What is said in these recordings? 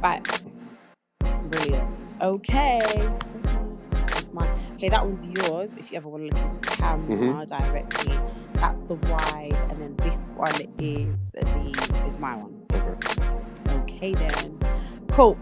Right. Brilliant. Okay. Where's mine? Okay, that one's yours. If you ever want to look into the camera directly, that's the wide, and then this one is my one. Okay then. Cool.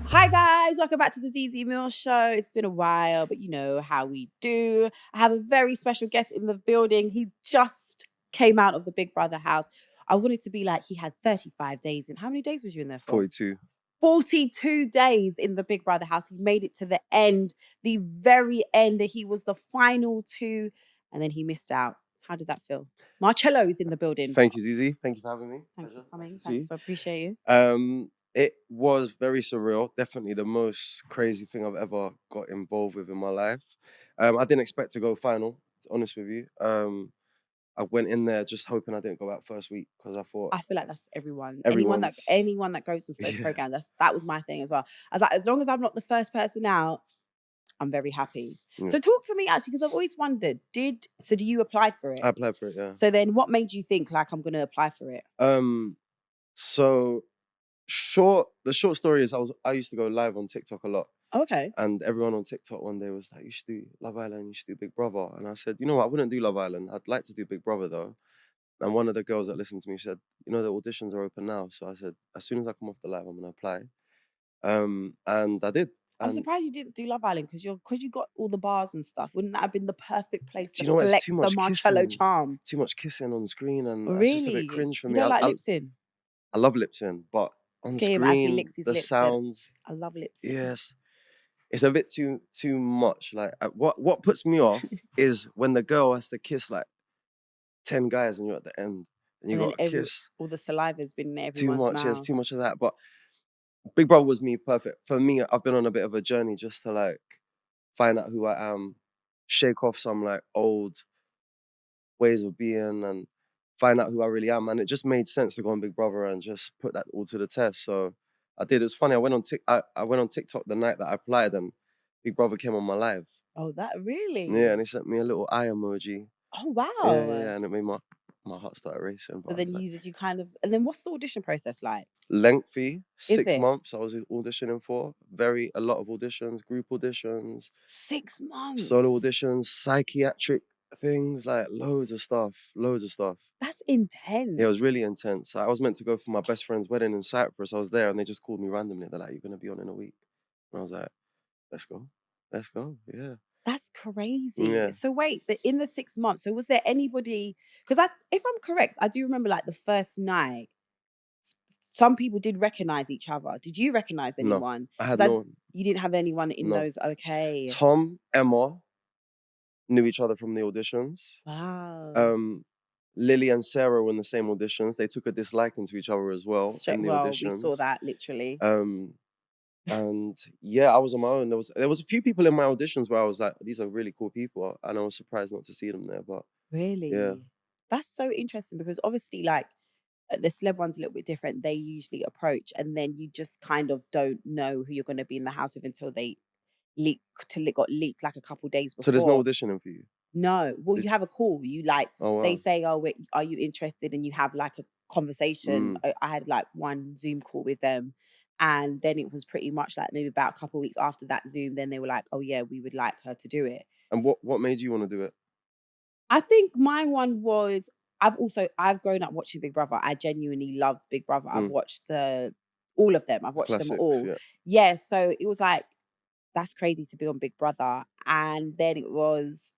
Hi guys, welcome back to the Zeze Millz Show. It's been a while, but you know how we do. I have a very special guest in the building. He just came out of the Big Brother house. I wanted to be like, he had 35 days in. How many days was you in there for? 42. 42 days in the Big Brother house. He made it to the end, the very end. He was the final two, and then he missed out. How did that feel? Marcello is in the building. Thank you, Zeze. Thank you for having me. Thanks for coming. Thanks for appreciate you. It was very surreal. Definitely the most crazy thing I've ever got involved with in my life. I didn't expect to go final, to be honest with you. I went in there just hoping I didn't go out first week because I thought... I feel like that's everyone. Anyone that goes to those programs, that was my thing as well. I was like, as long as I'm not the first person out, I'm very happy. Yeah. So talk to me actually, because I've always wondered, do you apply for it? I applied for it, yeah. So then what made you think like I'm going to apply for it? So the short story is I used to go live on TikTok a lot. Okay. And everyone on TikTok one day was like, you should do Love Island, you should do Big Brother. And I said, you know what, I wouldn't do Love Island. I'd like to do Big Brother though. And one of the girls that listened to me said, you know, the auditions are open now. So I said, as soon as I come off the live, I'm going to apply. And I did. I'm surprised you didn't do Love Island because you got all the bars and stuff. Wouldn't that have been the perfect place to flex the Marcello charm? Too much kissing on screen, and really? It's just a bit cringe for me. You don't like lip sync? I love lip sync, but on screen, the sounds. I love lip sync. Yes. It's a bit too much. Like what puts me off is when the girl has to kiss like 10 guys and you're at the end and you got to kiss. All the saliva's been in everyone's too much. mouth. Yes, too much of that. But Big Brother was me perfect. For me, I've been on a bit of a journey just to like find out who I am, shake off some like old ways of being and find out who I really am. And it just made sense to go on Big Brother and just put that all to the test. So I did. It's funny. I went on TikTok the night that I applied, and Big Brother came on my live. Oh, that really? Yeah, and he sent me a little eye emoji. Oh wow! Yeah, and it made my heart start racing. So then you kind of, and then what's the audition process like? Lengthy, 6 months. I was auditioning for a lot of auditions, group auditions. 6 months. Solo auditions, psychiatric things, like loads of stuff. That's intense. Yeah, it was really intense. I was meant to go for my best friend's wedding in Cyprus. I was there and they just called me randomly. They're like, you're going to be on in a week. And I was like, let's go. Yeah. That's crazy. Yeah. So wait, in the 6 months, so was there anybody, because if I'm correct, I do remember like the first night, some people did recognize each other. Did you recognize anyone? No, I had no one. You didn't have anyone in those, okay. Tom, Emma knew each other from the auditions. Wow. Lily and Sarah were in the same auditions. They took a dislike to each other as well in the auditions. We saw that literally. And yeah, I was on my own. There was a few people in my auditions where I was like, these are really cool people, and I was surprised not to see them there. But really, yeah, that's so interesting because obviously, like the celeb one's a little bit different. They usually approach, and then you just kind of don't know who you're going to be in the house with until they got leaked like a couple days before. So there's no auditioning for you? No. Well, you have a call. You like they say, oh, wait, are you interested? And you have like a conversation. I had like one Zoom call with them. And then it was pretty much like maybe about a couple of weeks after that Zoom, then they were like, oh yeah, we would like her to do it. And what made you want to do it? I think my one was, I've grown up watching Big Brother. I genuinely love Big Brother. I've watched all of them. I've watched them all. Yeah, so it was like, that's crazy to be on Big Brother. And then it was,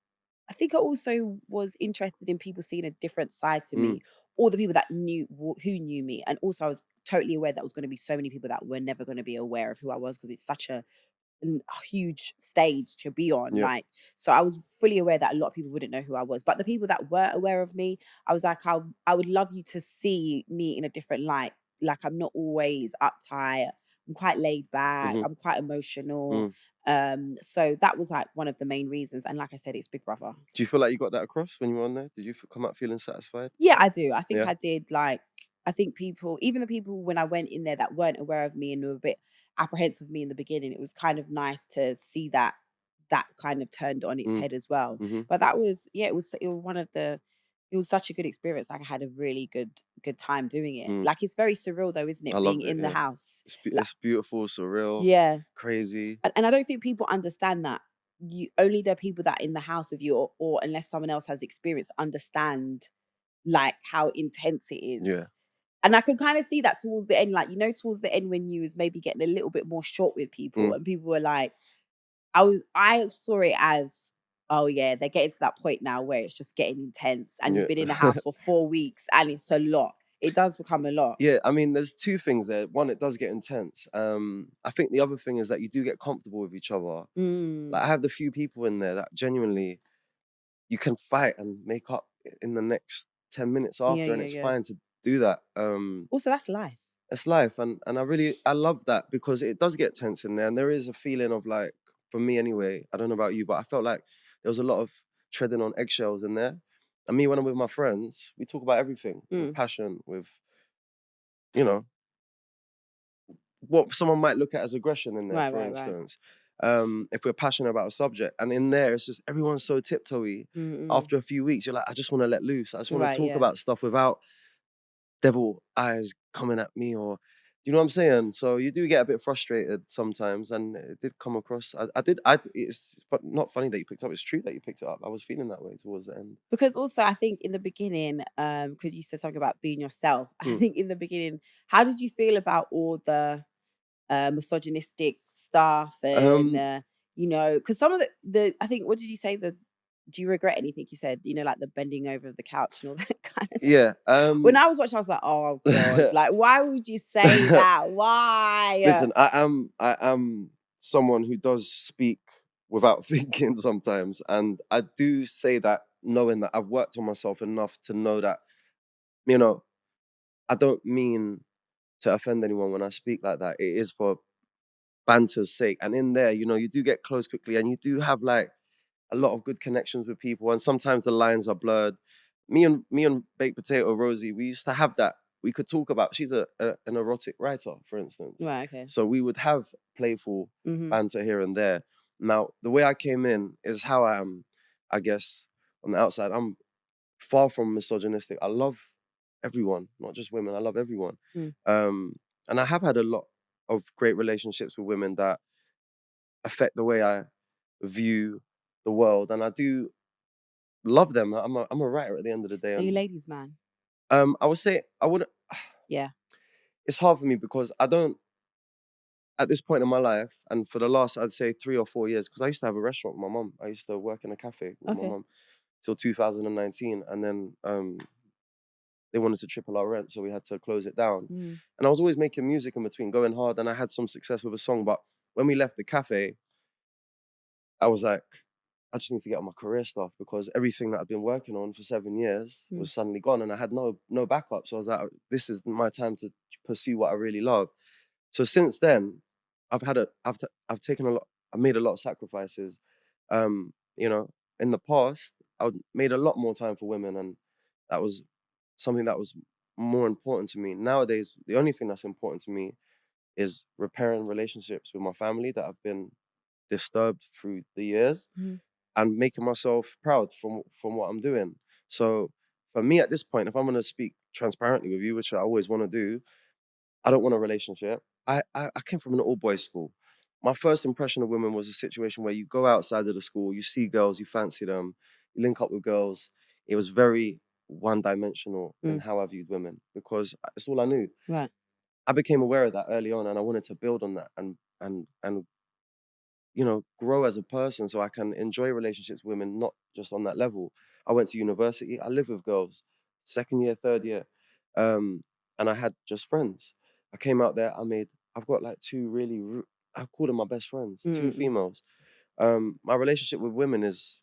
I think I also was interested in people seeing a different side to me. All the people that who knew me. And also I was totally aware that was going to be so many people that were never going to be aware of who I was because it's such a huge stage to be on. Yeah. Like, so I was fully aware that a lot of people wouldn't know who I was. But the people that were aware of me, I was like, I would love you to see me in a different light. Like, I'm not always uptight. I'm quite laid back. I'm quite emotional. So that was like one of the main reasons. And like I said, it's Big Brother. Do you feel like you got that across when you were on there? Did you come out feeling satisfied? Yeah, I do. I think I did. Like, I think even the people when I went in there that weren't aware of me and were a bit apprehensive of me in the beginning, it was kind of nice to see that kind of turned on its head as well. But that was, it was one of the It was such a good experience. Like I had a really good time doing it. Mm. Like it's very surreal though, isn't it? I Being loved it, in the yeah. house. It's beautiful, surreal, Yeah. crazy. And I don't think people understand that. Only the people that are in the house with you, or unless someone else has experience, understand like how intense it is. Yeah. And I could kind of see that towards the end, like, you know, towards the end when you was maybe getting a little bit more short with people and people were like, I saw it as, oh yeah, they're getting to that point now where it's just getting intense and you've been in the house for 4 weeks and it's a lot. It does become a lot. Yeah, I mean, there's two things there. One, it does get intense. I think the other thing is that you do get comfortable with each other. Like I have the few people in there that genuinely you can fight and make up in the next 10 minutes after, and it's fine to do that. Also, that's life. It's life, and I love that because it does get tense in there, and there is a feeling of like, for me anyway, I don't know about you, but I felt like there was a lot of treading on eggshells in there. And me, when I'm with my friends, we talk about everything with passion, with, you know, what someone might look at as aggression in there, for instance. If we're passionate about a subject, and in there it's just everyone's so tiptoey. After a few weeks, you're like, I just want to let loose. I just want to talk about stuff without devil eyes coming at me, or do you know what I'm saying? So you do get a bit frustrated sometimes, and it did come across. It's not funny that you picked up. It's true that you picked it up. I was feeling that way towards the end. Because also I think in the beginning, because you said something about being yourself, I think in the beginning, how did you feel about all the misogynistic stuff and you know, because some of the I think, what did you say, do you regret anything? You said, you know, like the bending over the couch and all that kind of stuff. Yeah. When I was watching, I was like, oh god, like why would you say that? Why? Listen, I am someone who does speak without thinking sometimes, and I do say that knowing that I've worked on myself enough to know that, you know, I don't mean to offend anyone when I speak like that. It is for banter's sake. And in there, you know, you do get close quickly, and you do have like a lot of good connections with people, and sometimes the lines are blurred. Me and Baked Potato Rosie, we used to have that. We could talk about. She's an erotic writer, for instance. Right. Okay. So we would have playful banter here and there. Now, the way I came in is how I am. I guess on the outside, I'm far from misogynistic. I love everyone, not just women. I love everyone. And I have had a lot of great relationships with women that affect the way I view the world, and I do love them. I'm a writer at the end of the day. Are you ladies' man? I would say I wouldn't. Yeah. It's hard for me because I don't, at this point in my life, and for the last, I'd say 3 or 4 years, because I used to have a restaurant with my mum. I used to work in a cafe with my mum till 2019, and then they wanted to triple our rent, so we had to close it down. And I was always making music in between, going hard, and I had some success with a song. But when we left the cafe, I was like, I just need to get on my career stuff, because everything that I'd been working on for 7 years was suddenly gone, and I had no backup. So I was like, this is my time to pursue what I really love. So since then, I've made a lot of sacrifices. You know, in the past, I made a lot more time for women, and that was something that was more important to me. Nowadays, the only thing that's important to me is repairing relationships with my family that have been disturbed through the years, and making myself proud from what I'm doing. So for me at this point, if I'm going to speak transparently with you, which I always want to do, I don't want a relationship. I came from an all-boys school. My first impression of women was a situation where you go outside of the school, you see girls, you fancy them, you link up with girls. It was very one-dimensional in how I viewed women, because it's all I knew. Right. I became aware of that early on, and I wanted to build on that and you know, grow as a person so I can enjoy relationships with women, not just on that level. I went to university. I live with girls, 2nd year, 3rd year, and I had just friends. I came out there. I've got like 2 really, I call them my best friends, 2 females. My relationship with women is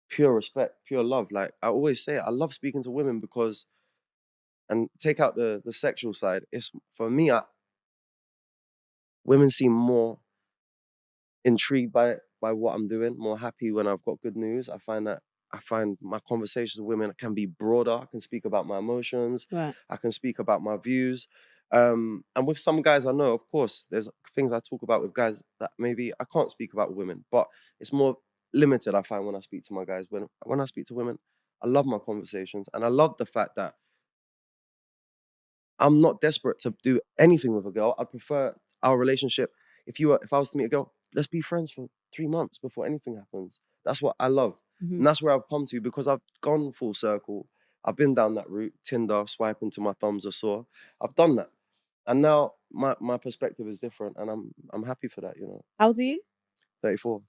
pure respect, pure love. Like I always say, I love speaking to women because, and take out the sexual side, it's for me, women seem more intrigued by what I'm doing, more happy when I've got good news. I find my conversations with women can be broader. I can speak about my emotions. Right. I can speak about my views. And with some guys I know, of course, there's things I talk about with guys that maybe I can't speak about with women, but it's more limited, I find, when I speak to my guys. When I speak to women, I love my conversations, and I love the fact that I'm not desperate to do anything with a girl. I prefer our relationship. If I was to meet a girl, let's be friends for 3 months before anything happens. That's what I love. And that's where I've come to, because I've gone full circle. I've been down that route, Tinder, swiping till my thumbs are sore. I've done that. And now my perspective is different, and I'm happy for that, you know. How old are you? 34.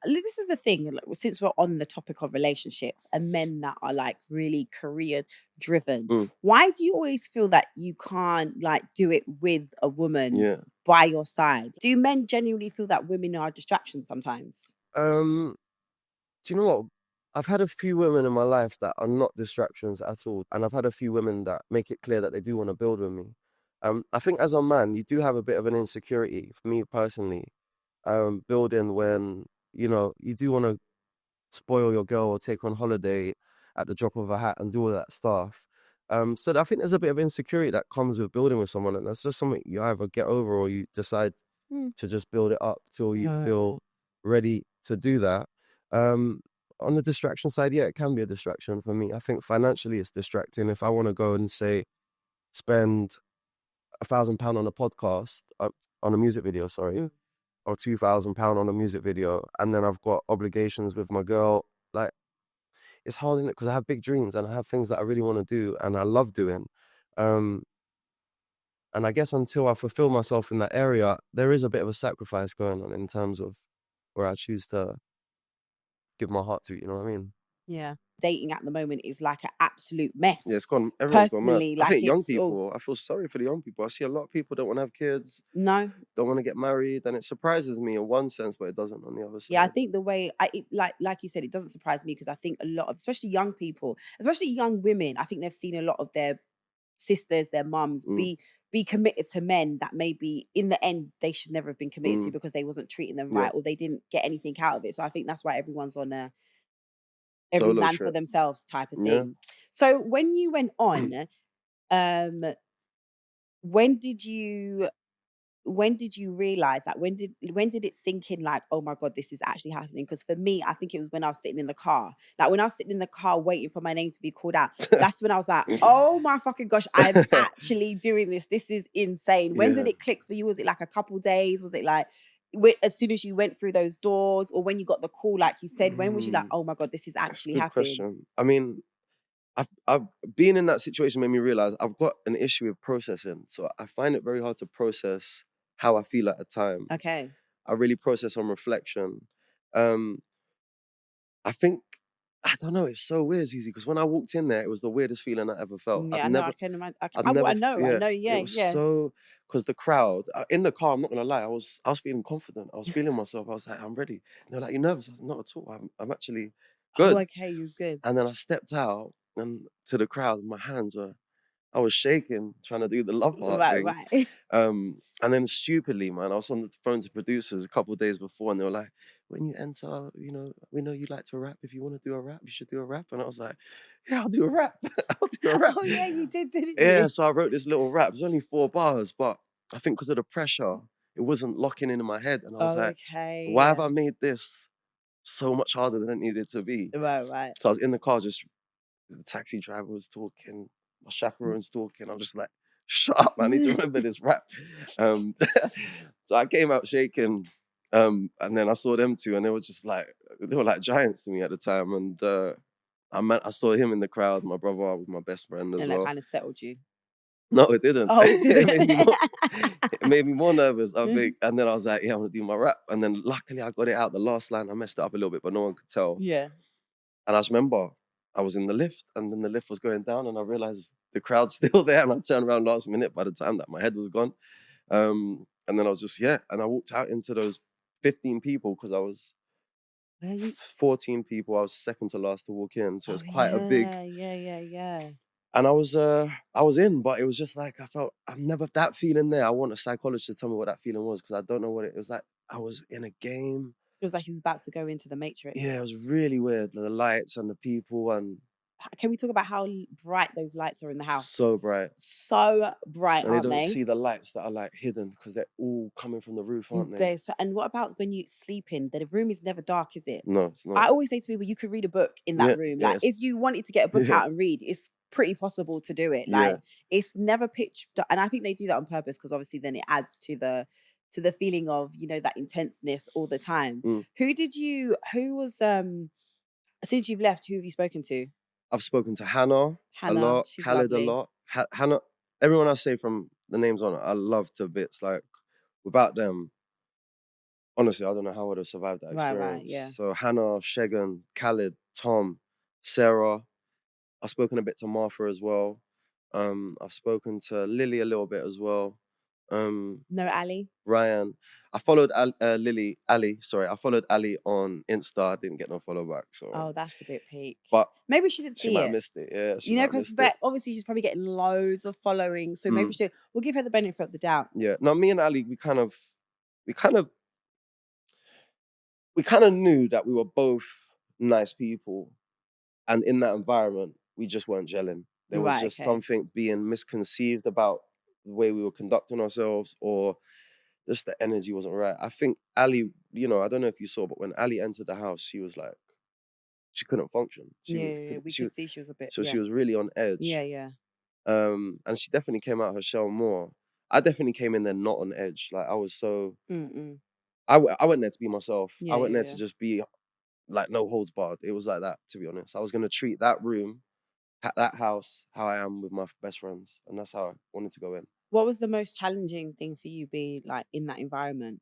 This is the thing, like, since we're on the topic of relationships and men that are like really career driven, why do you always feel that you can't like do it with a woman by your side? Do men genuinely feel that women are distractions sometimes? Do you know what? I've had a few women in my life that are not distractions at all. And I've had a few women that make it clear that they do want to build with me. I think as a man, you do have a bit of an insecurity, for me personally, building when, you know, you do want to spoil your girl or take her on holiday at the drop of a hat and do all that stuff. So I think there's a bit of insecurity that comes with building with someone, and that's just something you either get over or you decide to just build it up till you feel ready to do that. On the distraction side, yeah, it can be a distraction for me. I think financially it's distracting. If I want to go and say spend £1,000 on a podcast, on a music video, sorry, or £2,000 on a music video, and then I've got obligations with my girl, like, it's hard, innit? Because I have big dreams and I have things that I really want to do and I love doing. And I guess until I fulfill myself in that area, there is a bit of a sacrifice going on in terms of where I choose to give my heart to, you know what I mean? Yeah. Dating at the moment is like an absolute mess. Yeah, everyone's gone mad. Personally, I like think young it's all... people, I feel sorry for the young people. I see a lot of people don't want to have kids, No. don't want to get married, and it surprises me in one sense, but it doesn't on the other side. Yeah, I think the way like you said, it doesn't surprise me because I think a lot of, especially young people, especially young women, I think they've seen a lot of their sisters, their mums be committed to men that maybe in the end they should never have been committed to because they wasn't treating them right or they didn't get anything out of it. So I think that's why everyone's on a every Solo man trip. for themselves type of thing. So when you went on, when did you realize that, when did it sink in, like, oh my god, this is actually happening? Because for me, I think it was when I was sitting in the car, like when I was sitting in the car waiting for my name to be called out, that's when I was like, oh my fucking gosh, I'm actually doing this is insane. When did it click for you? Was it like a couple days? Was it like as soon as you went through those doors, or when you got the call, like you said, when was you like, oh my god, this is actually Good happening? question. I mean, I've been in that situation, made me realize I've got an issue with processing. So I find it very hard to process how I feel at a time. Okay. I really process on reflection. I think, I don't know, it's so weird, Zeze, because when I walked in there, it was the weirdest feeling I ever felt. Yeah, I know, I can imagine. I know, yeah, It was so, because the crowd, in the car, I'm not going to lie, I was feeling confident. I was feeling myself. I was like, I'm ready. And they're like, you nervous? I was like, not at all. I'm actually good. Oh, okay, you was good. And then I stepped out and to the crowd, I was shaking, trying to do the love heart thing. Right. And then stupidly, man, I was on the phone to producers a couple of days before, and they were like, when you enter, you know, we know you like to rap. If you want to do a rap, you should do a rap. And I was like, yeah, I'll do a rap. I'll do a rap. Oh yeah, you did, didn't Yeah, you? so I wrote this little rap. It was only 4 bars, but I think because of the pressure, it wasn't locking into my head. And I was like, why have I made this so much harder than it needed to be? Right. So I was in the car, just the taxi driver was talking, my chaperone's talking. I'm just like, shut up, man, I need to remember this rap. So I came out shaking, and then I saw them two, and they were like giants to me at the time. And I saw him in the crowd, my brother with my best friend as well. And that kind of settled you. No, it didn't. Oh, it didn't. It made me more nervous, I think. And then I was like, yeah, I'm gonna do my rap. And then luckily I got it out. The last line, I messed it up a little bit, but no one could tell. Yeah. And I just remember I was in the lift, and then the lift was going down, and I realized the crowd's still there. And I turned around last minute by the time that my head was gone. And then I was just, and I walked out into those 15 people because I was 14 people. I was second to last to walk in. So it's quite a big. Yeah. And I was in, but it was just like, I've never, that feeling there. I want a psychologist to tell me what that feeling was, because I don't know what it was like. I was in a game. It was like he was about to go into the Matrix. Yeah, it was really weird. The lights and the people, and can we talk about how bright those lights are in the house? So bright. So bright, And they aren't don't they? see the lights that are like hidden because they're all coming from the roof, aren't they? And what about when you sleep in? The room is never dark, is it? No, it's I not. always say to people, you could read a book in that room. Yeah, Like, if you wanted to get a book out and read, it's pretty possible to do it. Like, it's never pitch dark. And I think they do that on purpose because obviously then it adds to the feeling of, you know, that intenseness all the time. Who was since you've left, who have you spoken to? I've spoken to Hannah a lot, she's Khaled lovely. a lot. Hannah, everyone I say from the names on it, I love to bits. Like, without them, honestly, I don't know how I would have survived that experience. Right, yeah. So Hannah, Shegan, Khaled, Tom, Sarah. I've spoken a bit to Martha as well. I've spoken to Lily a little bit as well. No Ali? Ryan. I followed Ali. I followed Ali on Insta. I didn't get no follow back. So. Oh, that's a bit peak. But maybe she didn't see might it. have missed it. Yeah, You know, because obviously she's probably getting loads of following. So maybe we'll give her the benefit of the doubt. Yeah. No, me and Ali, we kind of knew that we were both nice people, and in that environment, we just weren't gelling. There was just something being misconceived about the way we were conducting ourselves, or just the energy wasn't right. I think Ali, you know, I don't know if you saw, but when Ali entered the house, she was like, she couldn't function. We could see she was a bit. So she was really on edge. Yeah. And she definitely came out her shell more. I definitely came in there not on edge. Like, I was so. I went there to be myself. I went there to just be like no holds barred. It was like that, to be honest. I was gonna treat that room, that house, how I am with my best friends, and that's how I wanted to go in. What was the most challenging thing for you being like in that environment?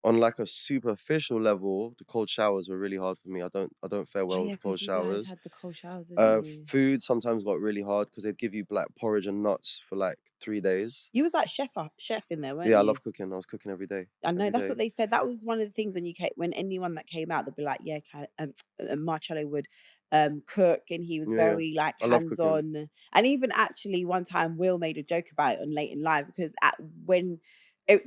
On like a superficial level, the cold showers were really hard for me. I don't fare well with cold showers. You guys had the cold showers, didn't you? Food sometimes got really hard because they'd give you like porridge and nuts for like 3 days. You was like chef in there, weren't you? Yeah, I love cooking. I was cooking every day. I know, that's what they said. That was one of the things when anyone that came out, they'd be like, yeah, Marcello would cook, and he was very like hands-on. And even actually one time Will made a joke about it on Late in Live, because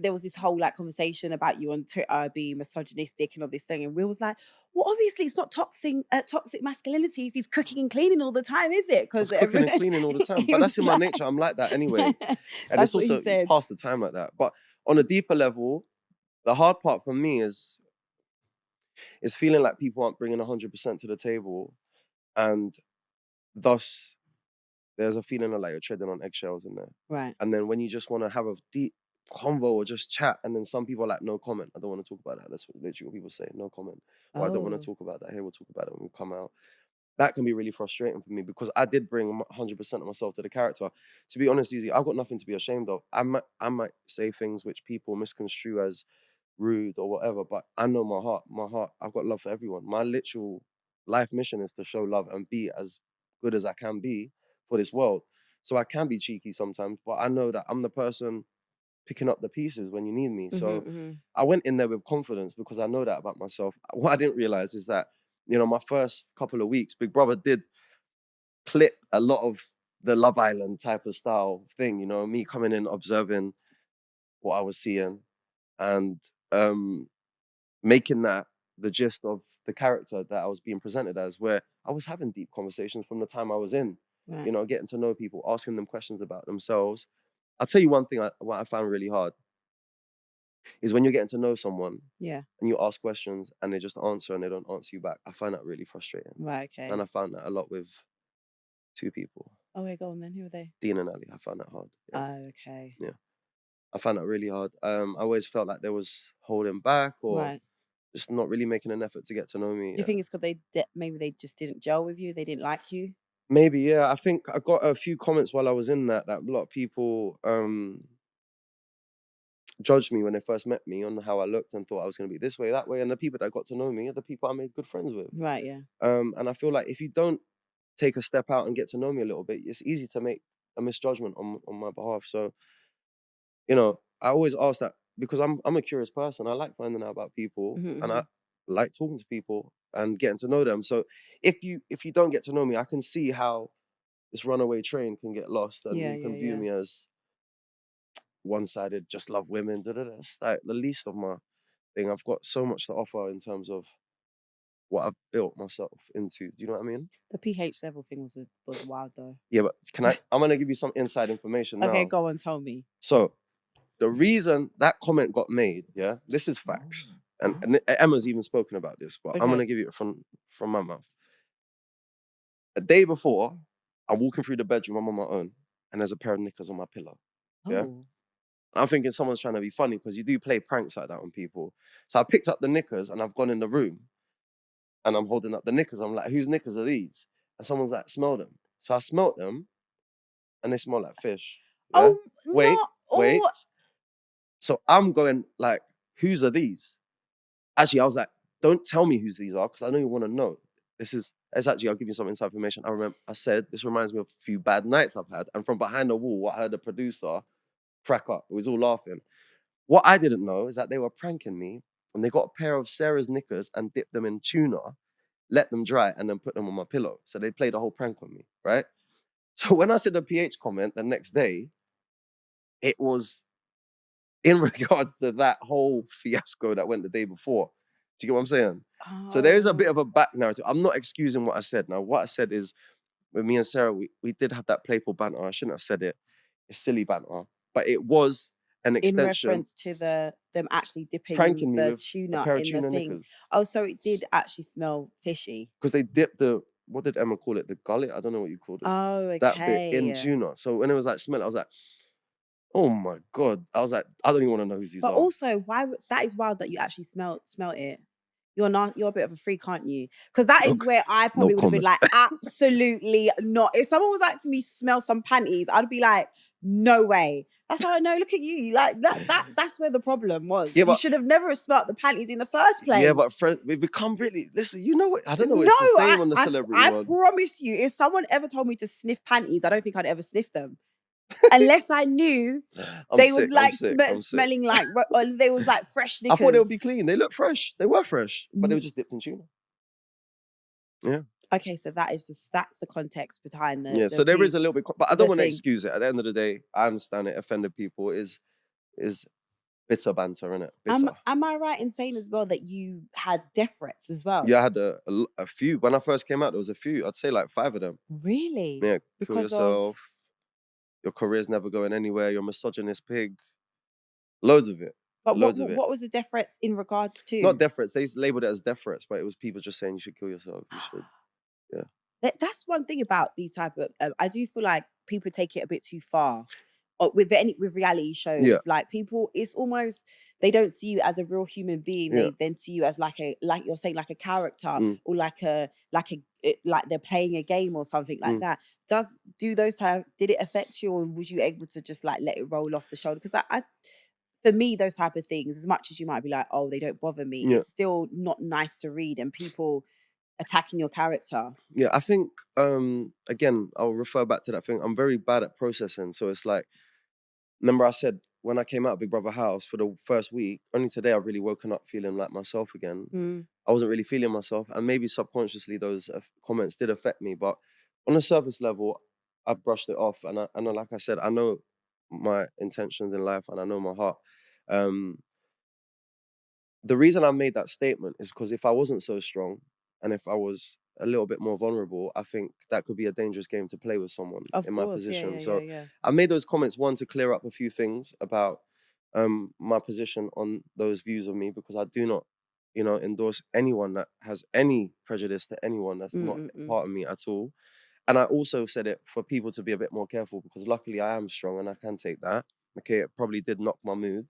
there was this whole like conversation about you on Twitter being misogynistic and all this thing, and Will was like, well, obviously it's not toxic masculinity if he's cooking and cleaning all the time, is it? Because cooking and cleaning all the time, but that's in my nature. I'm like that anyway, and it's also past the time like that. But on a deeper level, the hard part for me is feeling like people aren't bringing 100% to the table, and thus there's a feeling of like you're treading on eggshells in there. Right. And then when you just want to have a deep convo or just chat, and then some people are like, no comment. I don't want to talk about that. That's literally what people say. No comment. Or I don't want to talk about that. Hey, we'll talk about it when we come out. That can be really frustrating for me, because I did bring 100% of myself to the character. To be honest, Zeze, I've got nothing to be ashamed of. I might say things which people misconstrue as rude or whatever, but I know my heart. I've got love for everyone. My literal life mission is to show love and be as good as I can be for this world. So I can be cheeky sometimes, but I know that I'm the person picking up the pieces when you need me. So I went in there with confidence because I know that about myself. What I didn't realize is that, you know, my first couple of weeks, Big Brother did clip a lot of the Love Island type of style thing, you know, me coming in, observing what I was seeing, and making that the gist of the character that I was being presented as, where I was having deep conversations from the time I was in, you know, getting to know people, asking them questions about themselves. I'll tell you one thing, what I found really hard is when you're getting to know someone, and you ask questions and they just answer and they don't answer you back. I find that really frustrating. Right, okay. And I found that a lot with 2 people. Oh, wait, go on then. Who are they? Dean and Ali. I found that hard. Yeah. Oh, okay. Yeah. I found that really hard. I always felt like there was holding back, or just not really making an effort to get to know me. Do you think it's because maybe they just didn't gel with you? They didn't like you? Maybe, yeah. I think I got a few comments while I was in that a lot of people judged me when they first met me on how I looked and thought I was going to be this way, that way. And the people that got to know me are the people I made good friends with. Right, yeah. And I feel like if you don't take a step out and get to know me a little bit, it's easy to make a misjudgment on my behalf. So, you know, I always ask that because I'm a curious person. I like finding out about people, and I like talking to people and getting to know them. So if you don't get to know me, I can see how this runaway train can get lost, and you can view me as one-sided, just love women. It's like the least of my thing. I've got so much to offer in terms of what I've built myself into. Do you know what I mean? The pH level thing was wild though. Yeah, but I'm going to give you some inside information now. Okay, go on, tell me. So the reason that comment got made, yeah, this is facts. And Emma's even spoken about this, but I'm going to give you it from my mouth. A day before, I'm walking through the bedroom, I'm on my own, and there's a pair of knickers on my pillow. Yeah. Oh. I'm thinking someone's trying to be funny because you do play pranks like that on people. So I picked up the knickers and I've gone in the room and I'm holding up the knickers. I'm like, whose knickers are these? And someone's like, smell them. So I smelt them and they smell like fish. Yeah? Oh, Wait, no. wait. Oh. So I'm going like, whose are these? Actually, I was like, don't tell me whose these are because I know you want to know. It's actually, I'll give you some inside information. I said, this reminds me of a few bad nights I've had. And from behind the wall, I heard the producer crack up. It was all laughing. What I didn't know is that they were pranking me and they got a pair of Sarah's knickers and dipped them in tuna, let them dry, and then put them on my pillow. So they played a whole prank on me, right? So when I said the pH comment the next day, it was in regards to that whole fiasco that went the day before. Do you get what I'm saying? Oh. So there is a bit of a back narrative. I'm not excusing what I said. Now, what I said is, with me and Sarah, we did have that playful banter. I shouldn't have said it. It's silly banter. But it was an extension. In reference to them actually dipping pranking me the with tuna a pair of in tuna the thing. knickers. Oh, so it did actually smell fishy. Because they dipped what did Emma call it? The gullet? I don't know what you called it. Oh, okay. That bit in tuna. So when it was like smell, I was like, oh my God. I was like, I don't even want to know who these are. But also, that is wild that you actually smelt it. You're a bit of a freak, aren't you? Because that is where I probably would have been like, absolutely not. If someone was like to me, smell some panties, I'd be like, no way. That's how I know. Look at you. Like that's where the problem was. Yeah, you should have never smelt the panties in the first place. Yeah, but we've become really, listen, you know what? I don't know. It's the same on the celebrity one. I promise you, if someone ever told me to sniff panties, I don't think I'd ever sniff them. Unless I knew they was like smelling like, or they was like fresh knickers. I thought they would be clean. They look fresh. They were fresh, but they were just dipped in tuna. Yeah. Okay, so that's the context behind the. Yeah, so there is a little bit, but I don't want to excuse it. At the end of the day, I understand it offended people. Is bitter banter, innit? Bitter. Am I right in saying as well that you had death threats as well? Yeah, I had a few. When I first came out, there was a few. I'd say like 5 of them. Really? Yeah, kill yourself. Your career's never going anywhere. You're a misogynist pig. Loads of it. But what was the death threats in regards to? Not death threats. They labeled it as death threats, but it was people just saying you should kill yourself. You should. Yeah. That's one thing about these type of. I do feel like people take it a bit too far. With reality shows, like people, it's almost they don't see you as a real human being. They then see you as like you're saying, like a character or like they're playing a game or something like that. Did it affect you, or was you able to just like let it roll off the shoulder? Because for me, those type of things, as much as you might be like, oh, they don't bother me, it's still not nice to read, and people attacking your character. Yeah, I think again, I'll refer back to that thing. I'm very bad at processing, so it's like. Remember I said when I came out of Big Brother house for the first week, only today I've really woken up feeling like myself again. I wasn't really feeling myself, and maybe subconsciously those comments did affect me, but on a surface level, I brushed it off, and I know, like I said, I know my intentions in life and I know my heart. The reason I made that statement is because if I wasn't so strong and if I was a little bit more vulnerable, I think that could be a dangerous game to play with someone in my position. I made those comments, one, to clear up a few things about my position on those views of me, because I do not, endorse anyone that has any prejudice to anyone that's not part of me at all. And I also said it for people to be a bit more careful, because luckily I am strong and I can take that. Okay, it probably did knock my mood.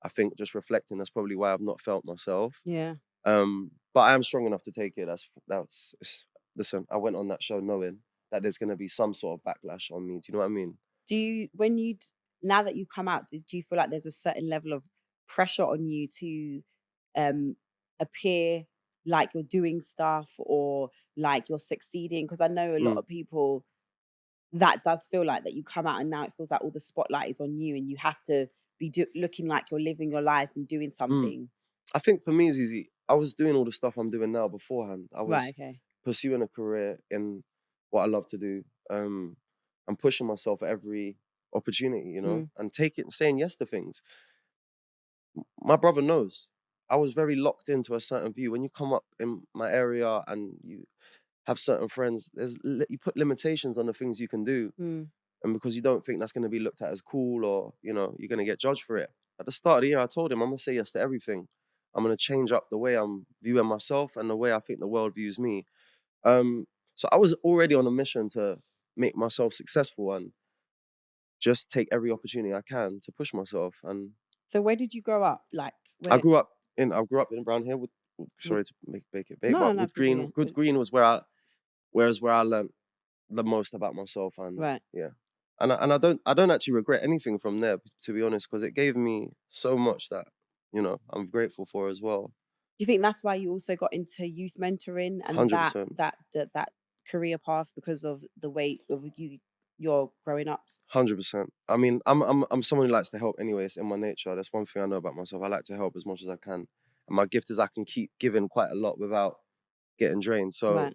I think just reflecting, that's probably why I've not felt myself. Yeah. But I am strong enough to take it. Listen, I went on that show knowing that there's going to be some sort of backlash on me. Do you know what I mean? Now that you've come out, do you feel like there's a certain level of pressure on you to appear like you're doing stuff or like you're succeeding? Because I know a lot of people, that does feel like that you come out and now it feels like all the spotlight is on you and you have to be looking like you're living your life and doing something. I think for me it's easy. I was doing all the stuff I'm doing now beforehand. I was pursuing a career in what I love to do. I'm pushing myself at every opportunity, and saying yes to things. My brother knows. I was very locked into a certain view. When you come up in my area and you have certain friends, you put limitations on the things you can do. And because you don't think that's going to be looked at as cool, or, you know, you're going to get judged for it. At the start of the year, I told him, I'm going to say yes to everything. I'm going to change up the way I'm viewing myself and the way I think the world views me. So I was already on a mission to make myself successful and just take every opportunity I can to push myself. And so where did you grow up? Like, where? I grew up in around here with, sorry to make it big, but with Green. Good Green was where I learned the most about myself, and yeah. And I don't actually regret anything from there, to be honest, because it gave me so much that, you know, I'm grateful for as well. Do you think that's why you also got into youth mentoring and 100%. that career path, because of the way of you're growing up? 100%. I mean, I'm someone who likes to help anyway. It's in my nature. That's one thing I know about myself. I like to help as much as I can. And my gift is I can keep giving quite a lot without getting drained. So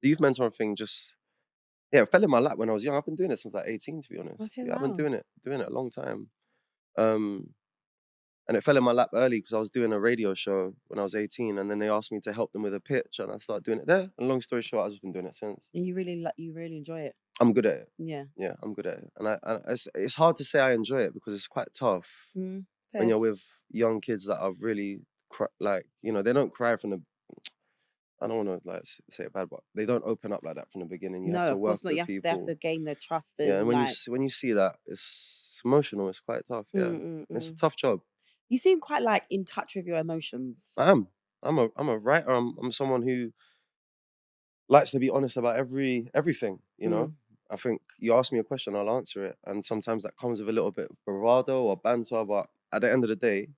the youth mentoring thing just, it fell in my lap when I was young. I've been doing it since like 18, to be honest. Okay, I've been doing it a long time. And it fell in my lap early because I was doing a radio show when I was 18, and then they asked me to help them with a pitch, and I started doing it there. And long story short, I've just been doing it since. And you really enjoy it? I'm good at it. Yeah, I'm good at it. And it's hard to say I enjoy it because it's quite tough when you're with young kids that are really like, you know, they don't cry from the. I don't want to like say it bad, but they don't open up like that from the beginning. You have to work with people. They have to gain their trust. And and when you see that, it's emotional. It's quite tough. Yeah, it's a tough job. You seem quite like in touch with your emotions. I am. I'm a writer. I'm someone who likes to be honest about everything. You know, I think you ask me a question, I'll answer it, and sometimes that comes with a little bit of bravado or banter. But at the end of the day,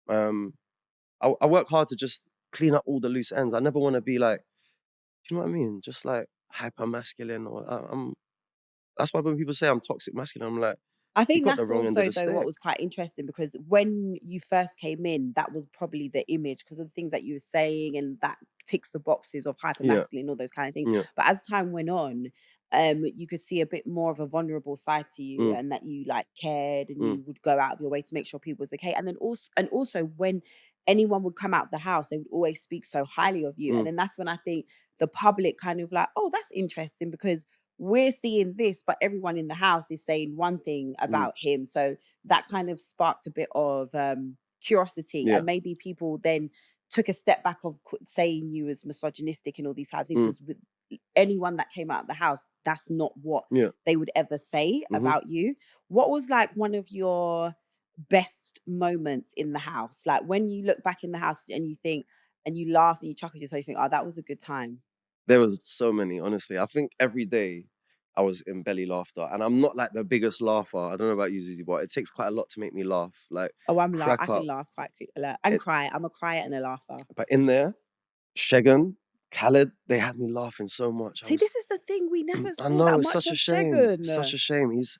I work hard to just clean up all the loose ends. I never want to be like, do you know what I mean? Just like hyper masculine, or that's why when people say I'm toxic masculine, I'm like, I think that's also though what was quite interesting, because when you first came in, that was probably the image because of the things that you were saying, and that ticks the boxes of hyper masculine, all those kind of things. But as time went on, you could see a bit more of a vulnerable side to you, and that you like cared, and you would go out of your way to make sure people was okay. And then also when anyone would come out of the house, they would always speak so highly of you. And then that's when I think the public kind of like, oh, that's interesting, because we're seeing this, but everyone in the house is saying one thing about him. So that kind of sparked a bit of curiosity. And maybe people then took a step back of saying you as misogynistic and all these kind of things, because with anyone that came out of the house, that's not what they would ever say about you. What was like one of your best moments in the house? Like when you look back in the house and you think, and you laugh and you chuckle to yourself, you think, oh, that was a good time. There was so many, honestly. I think every day I was in belly laughter, and I'm not like the biggest laugher. I don't know about you, Zeze, but it takes quite a lot to make me laugh. Like, I can laugh quite quickly and cry. I'm a crier and a laugher. But in there, Shegan, Khaled, they had me laughing so much. This is the thing, we never saw. I know, that it's much such a of shame. Shegan. Such a shame. He's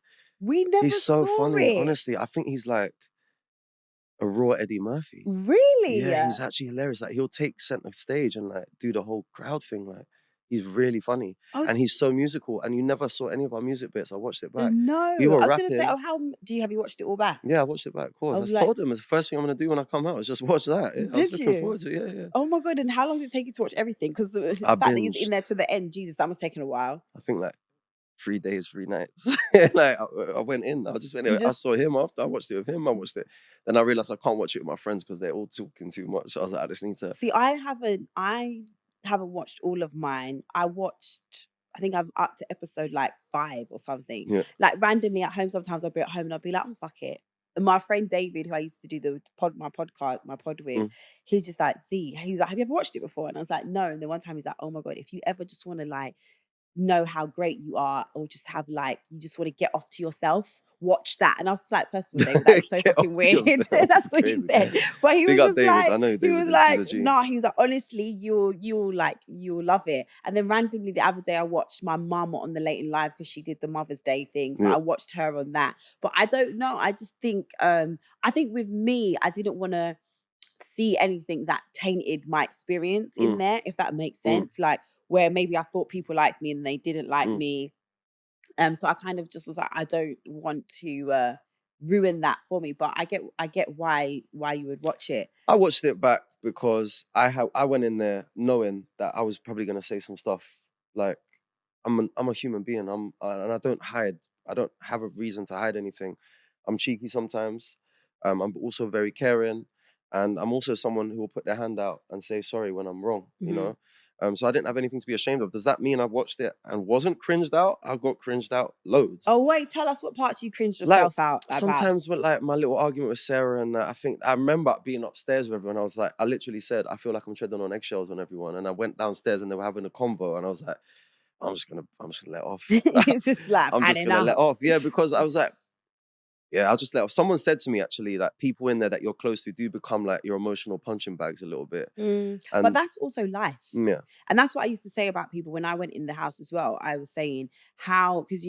so saw funny. it. Honestly, I think he's like a raw Eddie Murphy. Really? Yeah, he's actually hilarious. Like, he'll take center stage and like do the whole crowd thing. Like, he's really funny. And he's so musical. And you never saw any of our music bits. I watched it back. No. We were I was rapping. going to say, have you watched it all back? Yeah, I watched it back, of course. I told him it's the first thing I'm going to do when I come out is just watch that. Yeah, I was looking forward to it, yeah. Oh my God, and how long did it take you to watch everything? Because the fact that you're in there to the end, Jesus, that must have taken a while. I think like 3 days, 3 nights. Like, I went in. I just went in. I saw him after. I watched it with him. I watched it. Then I realized I can't watch it with my friends because they're all talking too much. So I was like, I just need to. See, I haven't watched all of mine. I think I'm up to episode like 5 or something. Yeah. Like randomly at home, sometimes I'll be at home and I'll be like, oh, fuck it. And my friend David, who I used to do my pod with, he's just like, he was like, have you ever watched it before? And I was like, no. And then one time he's like, oh my God, if you ever just want to like know how great you are, or just have like, you just want to get off to yourself, watch that. And I was like, first of all, David, that was so fucking weird. That's what he said. But he was just David. Like, he was like, nah, he was like, honestly, you'll love it. And then randomly the other day I watched my mum on the Late in Live because she did the Mother's Day thing. So I watched her on that. But I don't know. I just think, I think with me, I didn't want to see anything that tainted my experience in there, if that makes sense. Like where maybe I thought people liked me and they didn't like me. So I kind of just was like, I don't want to ruin that for me. But I get why you would watch it. I watched it back because I went in there knowing that I was probably gonna say some stuff. Like I'm a human being. And I don't hide. I don't have a reason to hide anything. I'm cheeky sometimes. I'm also very caring, and I'm also someone who will put their hand out and say sorry when I'm wrong. You know. So I didn't have anything to be ashamed of. Does that mean I watched it and wasn't cringed out? I got cringed out loads. Oh wait, tell us what parts you cringed yourself out about. Sometimes with like my little argument with Sarah, and I remember being upstairs with everyone. I literally said, I feel like I'm treading on eggshells on everyone. And I went downstairs and they were having a convo, and I was like, I'm just gonna let off. It's just like I'm just gonna let off. Yeah, because I was like, yeah, I'll just let off. Someone said to me actually that people in there that you're close to do become like your emotional punching bags a little bit. But that's also life. Yeah. And that's what I used to say about people when I went in the house as well. I was saying how, because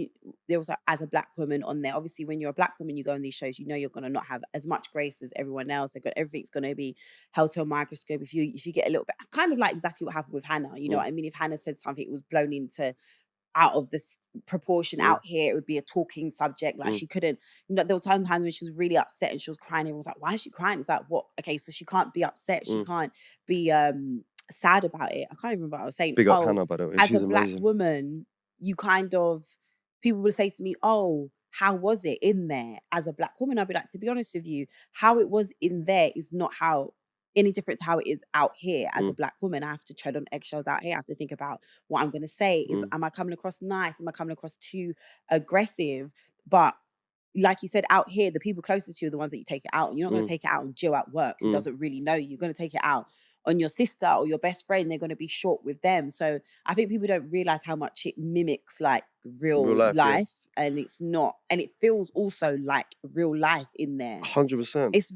there was as a black woman on there, obviously when you're a black woman, you go on these shows, you know you're going to not have as much grace as everyone else. Everything's going to be held to a microscope. If you get a little bit, kind of like exactly what happened with Hannah, you know what I mean? If Hannah said something, it was blown into out of this proportion. Out here, it would be a talking subject. Like she couldn't, there were times when she was really upset and she was crying. Everyone was like, why is she crying? It's like, what? Okay, so she can't be upset. She can't be sad about it. I can't even remember what I was saying. Big up Hannah, by the way. As She's a amazing. black woman, you kind of, people would say to me, oh, how was it in there? As a black woman, I'd be like, to be honest with you, how it was in there is not how any different to how it is out here. As a black woman, I have to tread on eggshells out here. I have to think about what I'm going to say. Am I coming across nice? Am I coming across too aggressive? But like you said, out here, the people closest to you are the ones that you take it out on. You're not going to take it out on Jill at work who doesn't really know you. You're going to take it out on your sister or your best friend. They're going to be short with them. So I think people don't realize how much it mimics like real life. Yeah. And it's not, and it feels also like real life in there. 100%. It's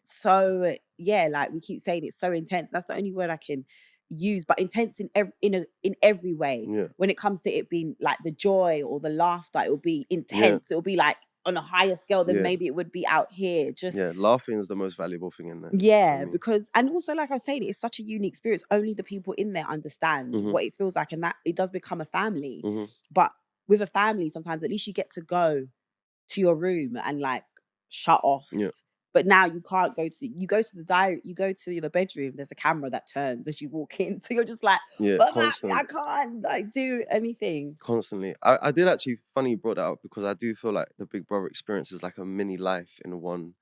so, yeah, like we keep saying, it's so intense. That's the only word I can use, but intense in every way. Yeah. When it comes to it being like the joy or the laughter, it will be intense. It'll be like on a higher scale than maybe it would be out here. Just laughing is the most valuable thing in there. Yeah, because, and also like I was saying, it's such a unique experience. Only the people in there understand what it feels like, and that it does become a family. But with a family, sometimes at least you get to go to your room and like shut off. Yeah. But now you can't go to the bedroom, there's a camera that turns as you walk in. So you're just like, I can't like do anything. Constantly. I did actually, funny you brought that up, because I do feel like the Big Brother experience is like a mini life in one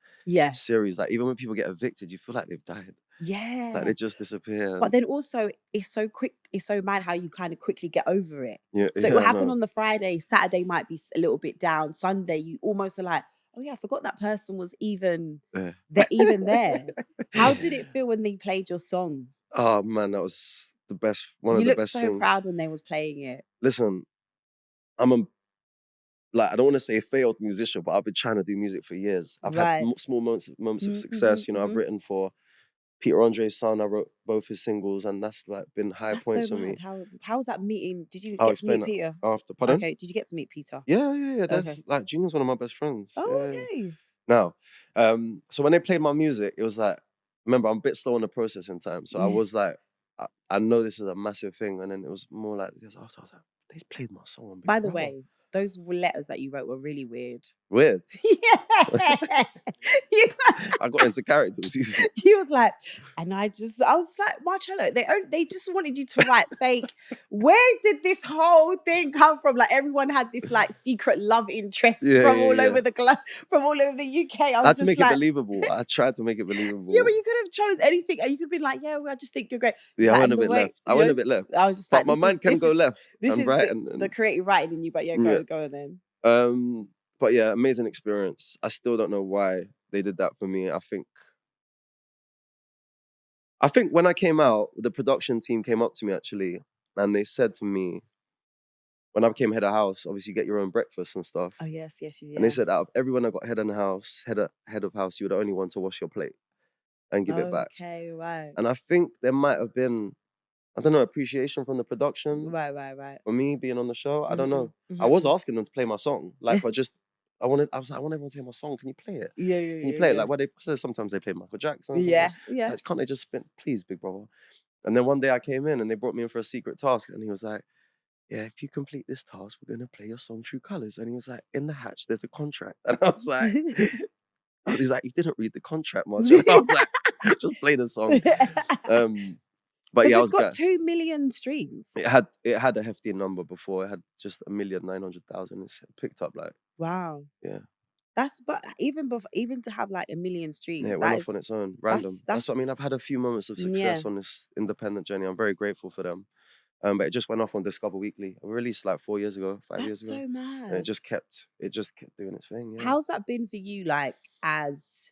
series. Like even when people get evicted, you feel like they've died. Yeah. Like they just disappear. But then also it's so quick, it's so mad how you kind of quickly get over it. Yeah. So it will happen on the Friday, Saturday might be a little bit down, Sunday you almost are like, oh yeah, I forgot that person was even there. How did it feel when they played your song? Oh man, that was the best. One of the best things. You looked so proud when they was playing it. Listen, I don't want to say a failed musician, but I've been trying to do music for years. I've had small moments of success. You know, I've written for Peter Andre's son. I wrote both his singles, and that's like been high points for me. How was that meeting? Did you get to meet Peter? After, pardon? Okay, did you get to meet Peter? Yeah. That's like Junior's one of my best friends. Oh, okay. Now, so when they played my music, it was like, remember, I'm a bit slow on the processing time, so I was like, I know this is a massive thing, and then it was more like, I was like, they played my song on Big By the Brother. way, those letters that you wrote were really weird. Weird? Yeah. I got into characters. He was like, and I was like, Marcello, they just wanted you to write fake. Where did this whole thing come from? Like everyone had this like secret love interest from all over the UK. I had to make it believable. I tried to make it believable. Yeah, but you could have chose anything. You could have been like, yeah, well, I just think you're great. Yeah, I went a bit left. I was just like, but my mind can go left and right. The creative writing in you, but go then. But yeah, amazing experience. I still don't know why they did that for me. I think when I came out, the production team came up to me actually, and they said to me, when I became head of house, obviously you get your own breakfast and stuff. Oh yes, you did. And they said, out of everyone that got head of house, you were the only one to wash your plate and give it back. Okay, right. And I think there might have been, I don't know, appreciation from the production. Right. For me being on the show, I don't know. I was asking them to play my song, like, but just I was like, I want everyone to hear my song. Can you play it? Yeah. Can you play it? Like, why sometimes they play Michael Jackson. Yeah. Like, can't they just spin, please, Big Brother? And then one day I came in and they brought me in for a secret task, and he was like, yeah, if you complete this task, we're gonna play your song True Colours. And he was like, in the hatch, there's a contract. And I was like, he's like, you didn't read the contract, Marchello. I was like, just play the song. But yeah, I it's was got gassed. 2 million streams. It had a hefty number before. It had just 1,900,000. It's picked up like, Wow. yeah. But even to have like 1 million streams, Yeah, it went off on its own, random. That's what I mean. I've had a few moments of success on this independent journey. I'm very grateful for them. But it just went off on Discover Weekly. I released like 4 years ago, 5 years ago. That's so mad. And it just kept doing its thing. Yeah. How's that been for you, like as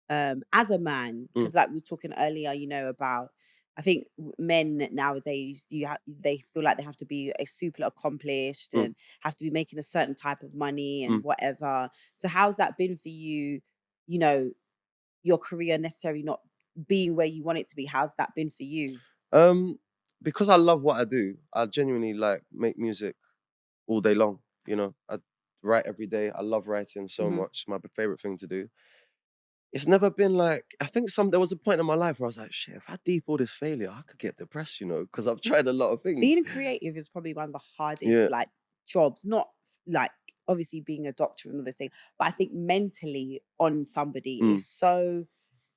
a man? Because like we were talking earlier, you know, about I think men nowadays they feel like they have to be super accomplished and have to be making a certain type of money and whatever. So how's that been for you? You know, your career necessarily not being where you want it to be. How's that been for you? Because I love what I do, I genuinely like make music all day long. You know, I write every day. I love writing so much. It's my favorite thing to do. It's never been like, I think there was a point in my life where I was like, shit, if I deep all this failure, I could get depressed, you know, because I've tried a lot of things. Being creative is probably one of the hardest like jobs, not like obviously being a doctor and all those things, but I think mentally on somebody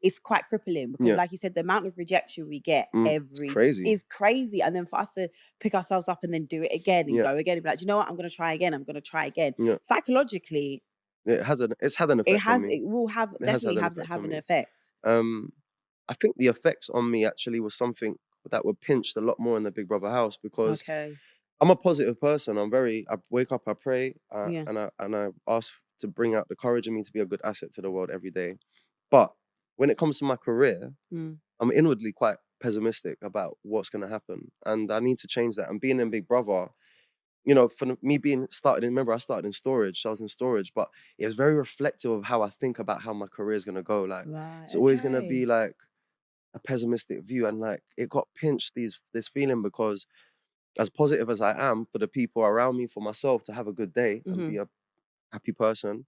it's quite crippling because like you said, the amount of rejection we get is crazy. And then for us to pick ourselves up and then do it again and go again and be like, you know what, I'm going to try again. Psychologically, it's had an effect on me. It will definitely have an effect. I think the effects on me actually was something that were pinched a lot more in the Big Brother house because I'm a positive person. I wake up, I pray, and I ask to bring out the courage in me to be a good asset to the world every day. But when it comes to my career, I'm inwardly quite pessimistic about what's going to happen. And I need to change that. And being in Big Brother, you know, for me remember I started in storage, so I was in storage, but it was very reflective of how I think about how my career is going to go. Like, it's always going to be like a pessimistic view. And like, it got pinched, this feeling, because as positive as I am for the people around me, for myself to have a good day and be a happy person,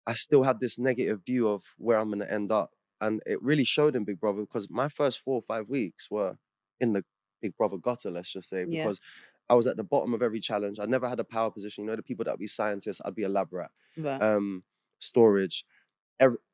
I still have this negative view of where I'm going to end up. And it really showed in Big Brother because my first 4 or 5 weeks were in the Big Brother gutter, let's just say, because I was at the bottom of every challenge. I never had a power position. You know, the people that would be scientists, I'd be a lab rat. Storage.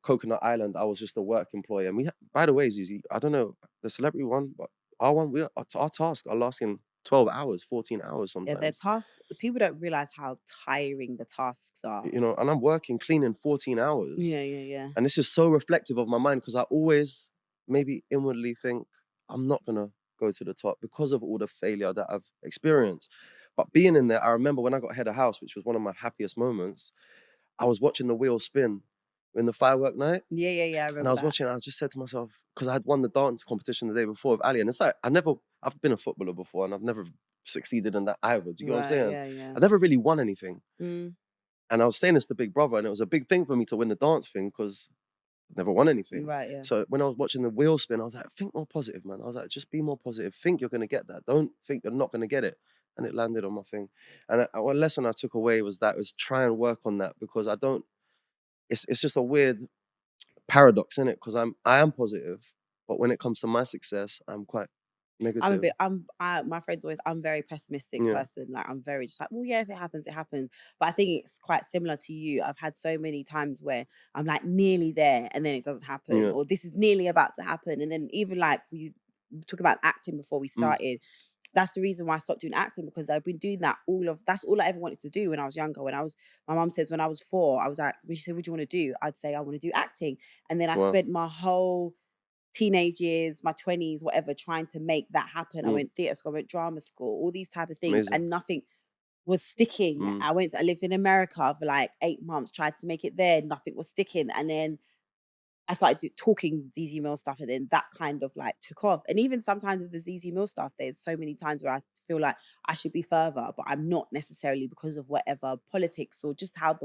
Coconut Island, I was just a work employee. And by the way, Zeze, I don't know, the celebrity one, but our tasks are lasting 12 hours, 14 hours sometimes. Yeah, their tasks, people don't realize how tiring the tasks are. You know, and I'm working, cleaning 14 hours. Yeah. And this is so reflective of my mind because I always maybe inwardly think I'm not going to go to the top because of all the failure that I've experienced. But being in there, I remember when I got head of house, which was one of my happiest moments, I was watching the wheel spin in the firework night. Yeah. I remember. And I was watching, I just said to myself, because I had won the dance competition the day before with Ali, and it's like, I've been a footballer before and I've never succeeded in that either. Do you know what I'm saying? Yeah. I never really won anything. And I was saying this to Big Brother, and it was a big thing for me to win the dance thing because I never won anything. Right, yeah. So when I was watching the wheel spin, I was like, think more positive, man. I was like, just be more positive. Think you're going to get that. Don't think you're not going to get it. And it landed on my thing. And one lesson I took away was try and work on that, because it's just a weird paradox in it, because I am positive, but when it comes to my success, I'm quite negative. My friends always, I'm a very pessimistic person. Like, I'm very just like, well, yeah, if it happens, it happens. But I think it's quite similar to you. I've had so many times where I'm like nearly there and then it doesn't happen, or this is nearly about to happen. And then even like we talk about acting before we started. That's the reason why I stopped doing acting, because I've been doing that's all I ever wanted to do when I was younger. My mum says when I was 4, I was like, she said, what do you want to do? I'd say I want to do acting. And then I spent my whole teenage years, my 20s, whatever, trying to make that happen. I went theatre school, I went drama school, all these type of things. Amazing. And nothing was sticking. I lived in America for like 8 months, tried to make it there, nothing was sticking. And then I started talking Zeze Millz stuff, and then that kind of like took off. And even sometimes with the Zeze Millz stuff, there's so many times where I feel like I should be further, but I'm not necessarily, because of whatever politics or just how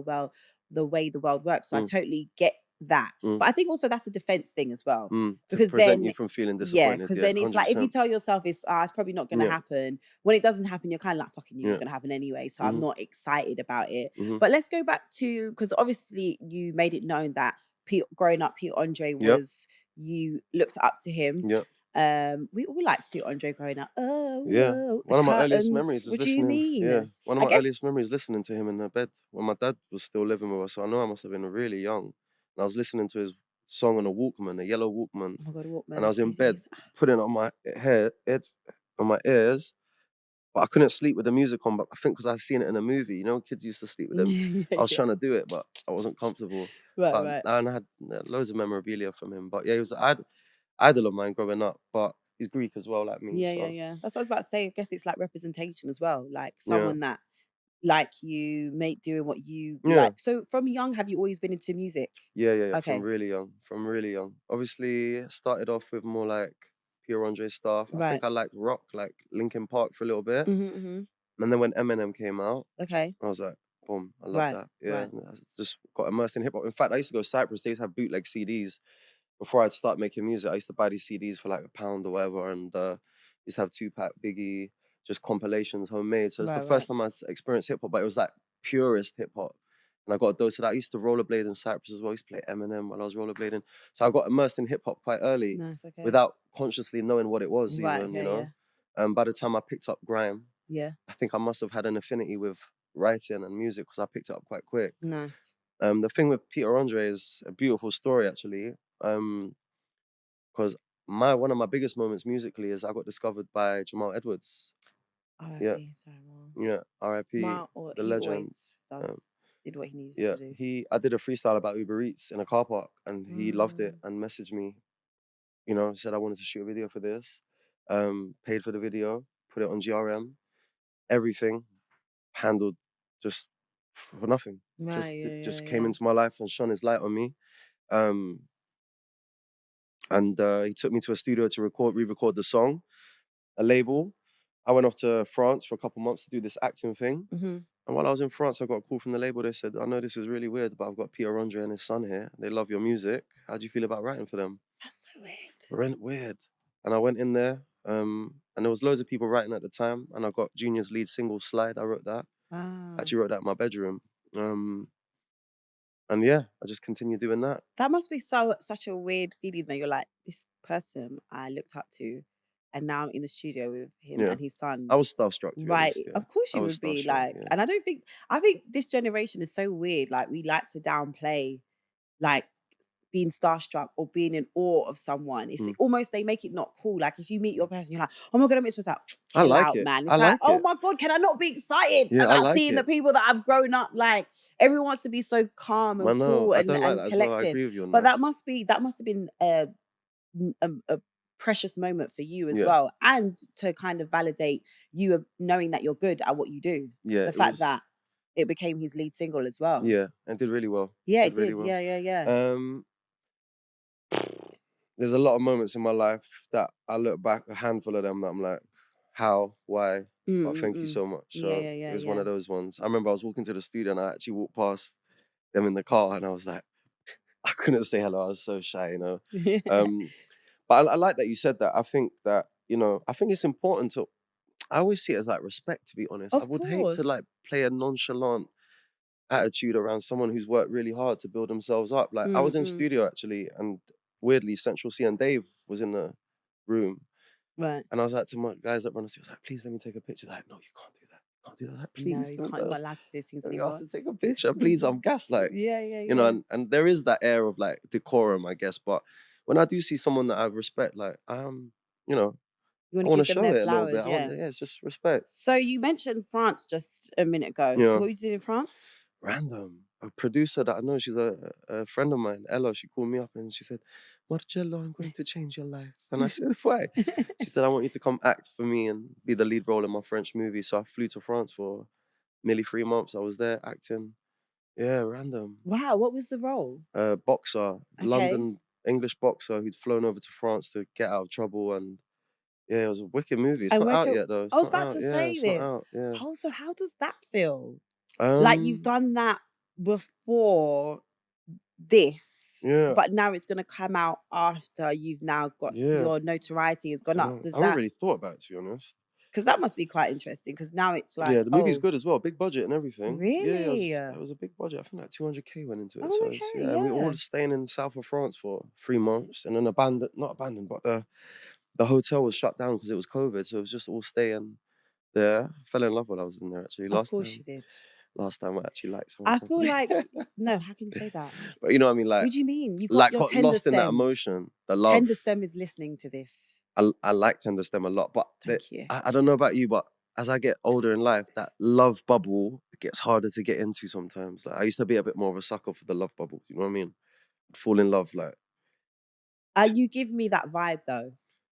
the way the world works. So I totally get that. But I think also that's a defense thing as well. Because to prevent you from feeling disappointed. Yeah, because then it's 100%. Like, if you tell yourself it's probably not going to happen, when it doesn't happen, you're kind of like, fucking you, it's going to happen anyway. So I'm not excited about it. But let's go back to, because obviously you made it known that growing up, Peter Andre was, you looked up to him. We all liked Peter Andre growing up. One of my earliest memories is what listening. Do you mean? Yeah, one of my earliest memories listening to him in the bed when my dad was still living with us. So I know I must have been really young. And I was listening to his song on a Walkman, a yellow Walkman. Oh my God, Walkman. And I was in bed, putting it on my on my ears, but I couldn't sleep with the music on. But I think because I've seen it in a movie, you know, kids used to sleep with them. Yeah, I was trying to do it, but I wasn't comfortable. right. And I had loads of memorabilia from him. But yeah, he was an idol of mine growing up. But he's Greek as well, like me. Yeah. That's what I was about to say. I guess it's like representation as well. Like Yeah. someone that, like you, doing what you Yeah. like. So from young, have you always been into music? Yeah. Okay. From really young. Obviously, started off with more like Pierre Andre stuff. I Right. think I liked rock, like Linkin Park for a little bit. And then when Eminem came out, Okay. I was like, boom, I love that. Yeah, Right. I just got immersed in hip hop. In fact, I used to go to Cyprus. They used to have bootleg CDs. Before I'd start making music, I used to buy these CDs for like £1 or whatever, and used to have Tupac, Biggie, just compilations, homemade. So it's the first time I experienced hip hop, but it was like purest hip hop. And I got a dose of that. I used to rollerblade in Cyprus as well. I used to play Eminem while I was rollerblading. So I got immersed in hip hop quite early, without consciously knowing what it was, even, you know. By the time I picked up grime, I think I must have had an affinity with writing and music because I picked it up quite quick. Nice. The thing with Peter Andre is a beautiful story, actually. Because one of my biggest moments musically is I got discovered by Jamal Edwards. R.I.P. Yeah, R.I.P. The legend. Did what he needs to do. I did a freestyle about Uber Eats in a car park, and he loved it and messaged me. You know, said I wanted to shoot a video for this. Paid for the video, put it on GRM, everything handled just for nothing. Just came into my life and shone his light on me. And he took me to a studio to re-record the song, a label. I went off to France for a couple months to do this acting thing. And while I was in France, I got a call from the label. They said, I know this is really weird, but I've got Peter Andre and his son here. They love your music. How do you feel about writing for them? That's so weird. Weird. And I went in there, and there was loads of people writing at the time. And I got Junior's lead single, Slide. I wrote that. Wow. Actually wrote that in my bedroom. And yeah, I just continued doing that. That must be such a weird feeling that you're like, this person I looked up to, and now I'm in the studio with him and his son. I was starstruck, to be honest, yeah. Of course you would be like, and I think this generation is so weird. Like we like to downplay, like being starstruck or being in awe of someone. It's almost, they make it not cool. Like if you meet your person, you're like, oh my God, I miss myself. I like it, man. It's like, oh my God, can I not be excited about seeing the people that I've grown up like? Everyone wants to be so calm and cool and collected. Well. I agree with you on that. That must have been a precious moment for you as well, and to kind of validate you knowing that you're good at what you do. Yeah, the fact that it became his lead single as well. Yeah, and did really well. Yeah, it did. Really well. Yeah. There's a lot of moments in my life that I look back, a handful of them that I'm like, how, why? But thank you so much. So it was one of those ones. I remember I was walking to the studio and I actually walked past them in the car and I was like, I couldn't say hello. I was so shy, you know. But I like that you said that. I think that, you know, I think it's important to, I always see it as like respect, to be honest. I would hate to like play a nonchalant attitude around someone who's worked really hard to build themselves up. Like I was in studio actually, and weirdly Central C and Dave was in the room. Right. And I was like to my guys that run the studio, I was like, please let me take a picture. Like, no, you can't do that. You can't do that. Like, please. No, you can't. You're not allowed to do things anymore. I asked to take a picture, please. I'm gassed. Like, you know, and there is that air of like decorum, I guess. But when I do see someone that I respect, like, you know, I want to show it flowers, a little bit. It's just respect. So you mentioned France just a minute ago. So what you did in France? Random. A producer that I know, she's a friend of mine, Ella, she called me up and she said, Marcello, I'm going to change your life. And I said, why? She said, I want you to come act for me and be the lead role in my French movie. So I flew to France for nearly 3 months. I was there acting. Yeah, random. Wow, what was the role? Boxer, London English boxer who'd flown over to France to get out of trouble. And yeah, it was a wicked movie. It's not out yet though. I was about to say this. Oh, so how does that feel? Like you've done that before this, but now it's going to come out after you've now got your notoriety has gone up. I haven't really thought about it, to be honest. Because that must be quite interesting, because now it's like... Yeah, the movie's good as well. Big budget and everything. Really? Yeah, it was a big budget. I think like 200k went into it. And we were all staying in the south of France for 3 months, and then not abandoned, but the hotel was shut down because it was COVID, so it was just all staying there. I fell in love while I was in there, actually. Of course you did. last time I actually liked someone I feel properly. like no. How can you say that? But you know what I mean? Like, What do you mean? You got your got tender lost in that stem. emotion, the love. Tender stem is listening to this. I like tender stem a lot, but Thank you. I don't know about you, but as I get older in life, that love bubble gets harder to get into sometimes. Like, I used to be a bit more of a sucker for the love bubble. You know what I mean? Fall in love, like. You give me that vibe though.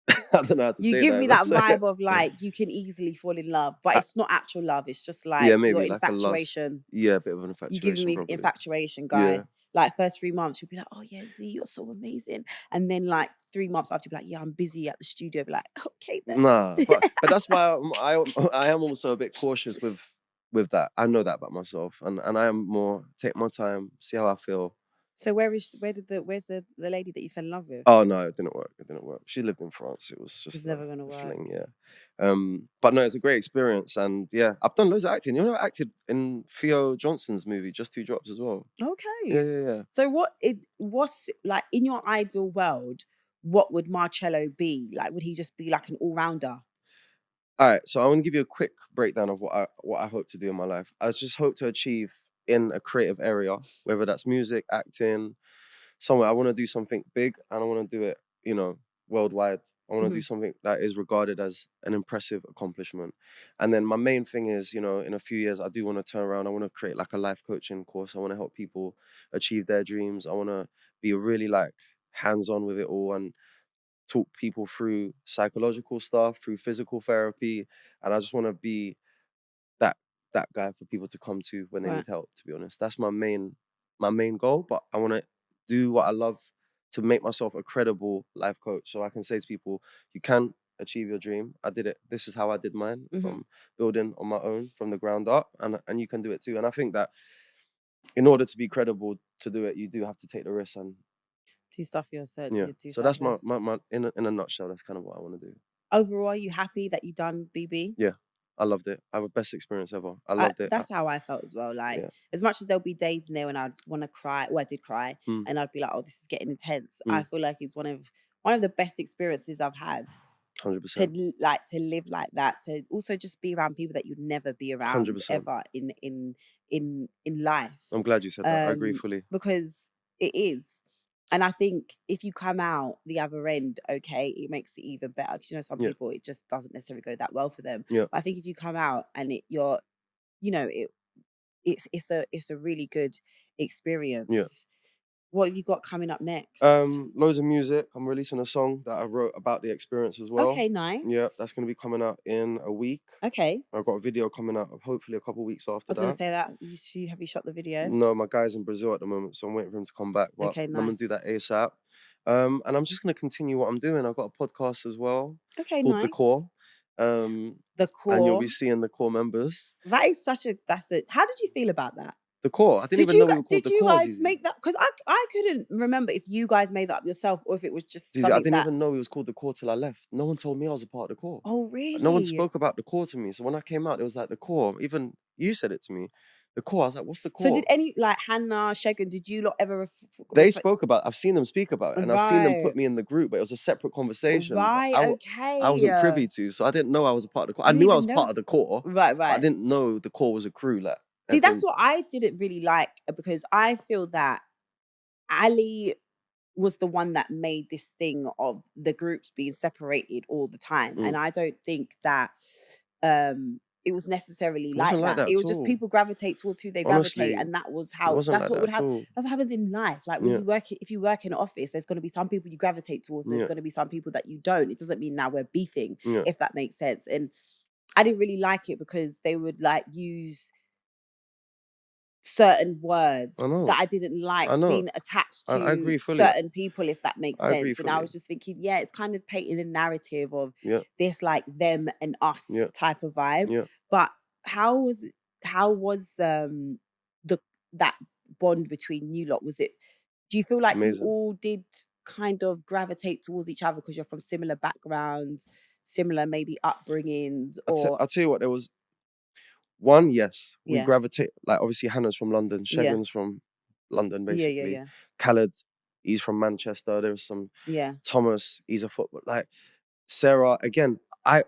I don't know how to You say give that. me but that say it. vibe of like you can easily fall in love, but it's not actual love. It's just like Yeah, your maybe like a lust. infatuation. Yeah, a bit of an infatuation. You giving me probably. infatuation, guy. Yeah. Like first 3 months, you'll be like, oh yeah, Z, you're so amazing. And then like 3 months after, you'll be like, yeah, I'm busy at the studio. Be like, okay then. Nah, but that's why I am also a bit cautious with that. I know that about myself, and I am more take my time, see how I feel. So where's the lady that you fell in love with? Oh no, it didn't work. It didn't work. She lived in France. It was just It's never gonna work. fling, yeah. But no, it's a great experience, and yeah, I've done loads of acting. You know, I acted in Theo Johnson's movie, Just Two Drops, as well. Okay. Yeah. So what's like in your ideal world? What would Marcello be like? Would he just be like an all rounder? All right, so I want to give you a quick breakdown of what I hope to do in my life. I just hope to achieve in a creative area, whether that's music, acting, somewhere. I want to do something big, and I want to do it, worldwide. I want to do something that is regarded as an impressive accomplishment. And then my main thing is, in a few years, I do want to turn around. I want to create like a life coaching course. I want to help people achieve their dreams. I want to be really like hands-on with it all and talk people through psychological stuff, through physical therapy. And I just want to be that guy for people to come to when they need help, to be honest. That's my main goal. But I want to do what I love to make myself a credible life coach, so I can say to people, you can achieve your dream. I did it. This is how I did mine, from building on my own from the ground up, and you can do it too. And I think that in order to be credible to do it, you do have to take the risk and do stuff yourself. Yeah. So that's my in a nutshell. That's kind of what I want to do. Overall, are you happy that you done BB? Yeah. I loved it. I have the best experience ever. I loved it. That's how I felt as well. Like, as much as there'll be days in there when I'd want to cry, I did cry, and I'd be like, "Oh, this is getting intense." I feel like it's one of the best experiences I've had. 100%. To live like that, to also just be around people that you'd never be around 100%. ever in life. I'm glad you said that. I agree fully. Because it is. And I think if you come out the other end, okay, it makes it even better. Because some people, it just doesn't necessarily go that well for them. Yeah. But I think if you come out and it's a really good experience. Yeah. What have you got coming up next? Loads of music. I'm releasing a song that I wrote about the experience as well. Okay, nice. Yeah, that's going to be coming out in a week. Okay. I've got a video coming out hopefully a couple of weeks after that. I was going to say that. Have you shot the video? No, my guy's in Brazil at the moment, so I'm waiting for him to come back. But okay, nice. I'm going to do that ASAP. And I'm just going to continue what I'm doing. I've got a podcast as well. Okay, called nice. The Core. The Core. And you'll be seeing the Core members. That is how did you feel about that? The Core. I didn't even know we were called The Core. Did you guys make that? Because I couldn't remember if you guys made that up yourself or if it was just I didn't even know it was called The Core till I left. No one told me I was a part of The Core. Oh, really? No one spoke about The Core to me. So when I came out, it was like The Core. Even you said it to me. The Core. I was like, what's The Core? So did any, like Hannah, Shegan, did you lot ever... They spoke about it. I've seen them speak about it. And I've seen them put me in the group, but it was a separate conversation. Right, okay. I wasn't privy to, so I didn't know I was a part of The Core. I knew I was part of The Core. Right. But I didn't know The Core was a crew. Like, see, that's what I didn't really like, because I feel that Ali was the one that made this thing of the groups being separated all the time. And I don't think that it was necessarily like that. It was just people gravitate towards who they gravitate, and that was how that's what happens in life. Like when if you work in an office, there's going to be some people you gravitate towards, and there's going to be some people that you don't. It doesn't mean now we're beefing, if that makes sense. And I didn't really like it because they would like use certain words that I didn't like being attached to certain people, if that makes sense. And I was just thinking, it's kind of painting a narrative of this like them and us type of vibe. But how was that bond between you lot? Was it, do you feel like you all did kind of gravitate towards each other because you're from similar backgrounds, similar maybe upbringings? Or I'll tell you what, there was one, yes, we gravitate, like obviously Hannah's from London, Shegan's from London, basically. Khaled, he's from Manchester. There's some Thomas, he's a footballer. Like Sarah, again, I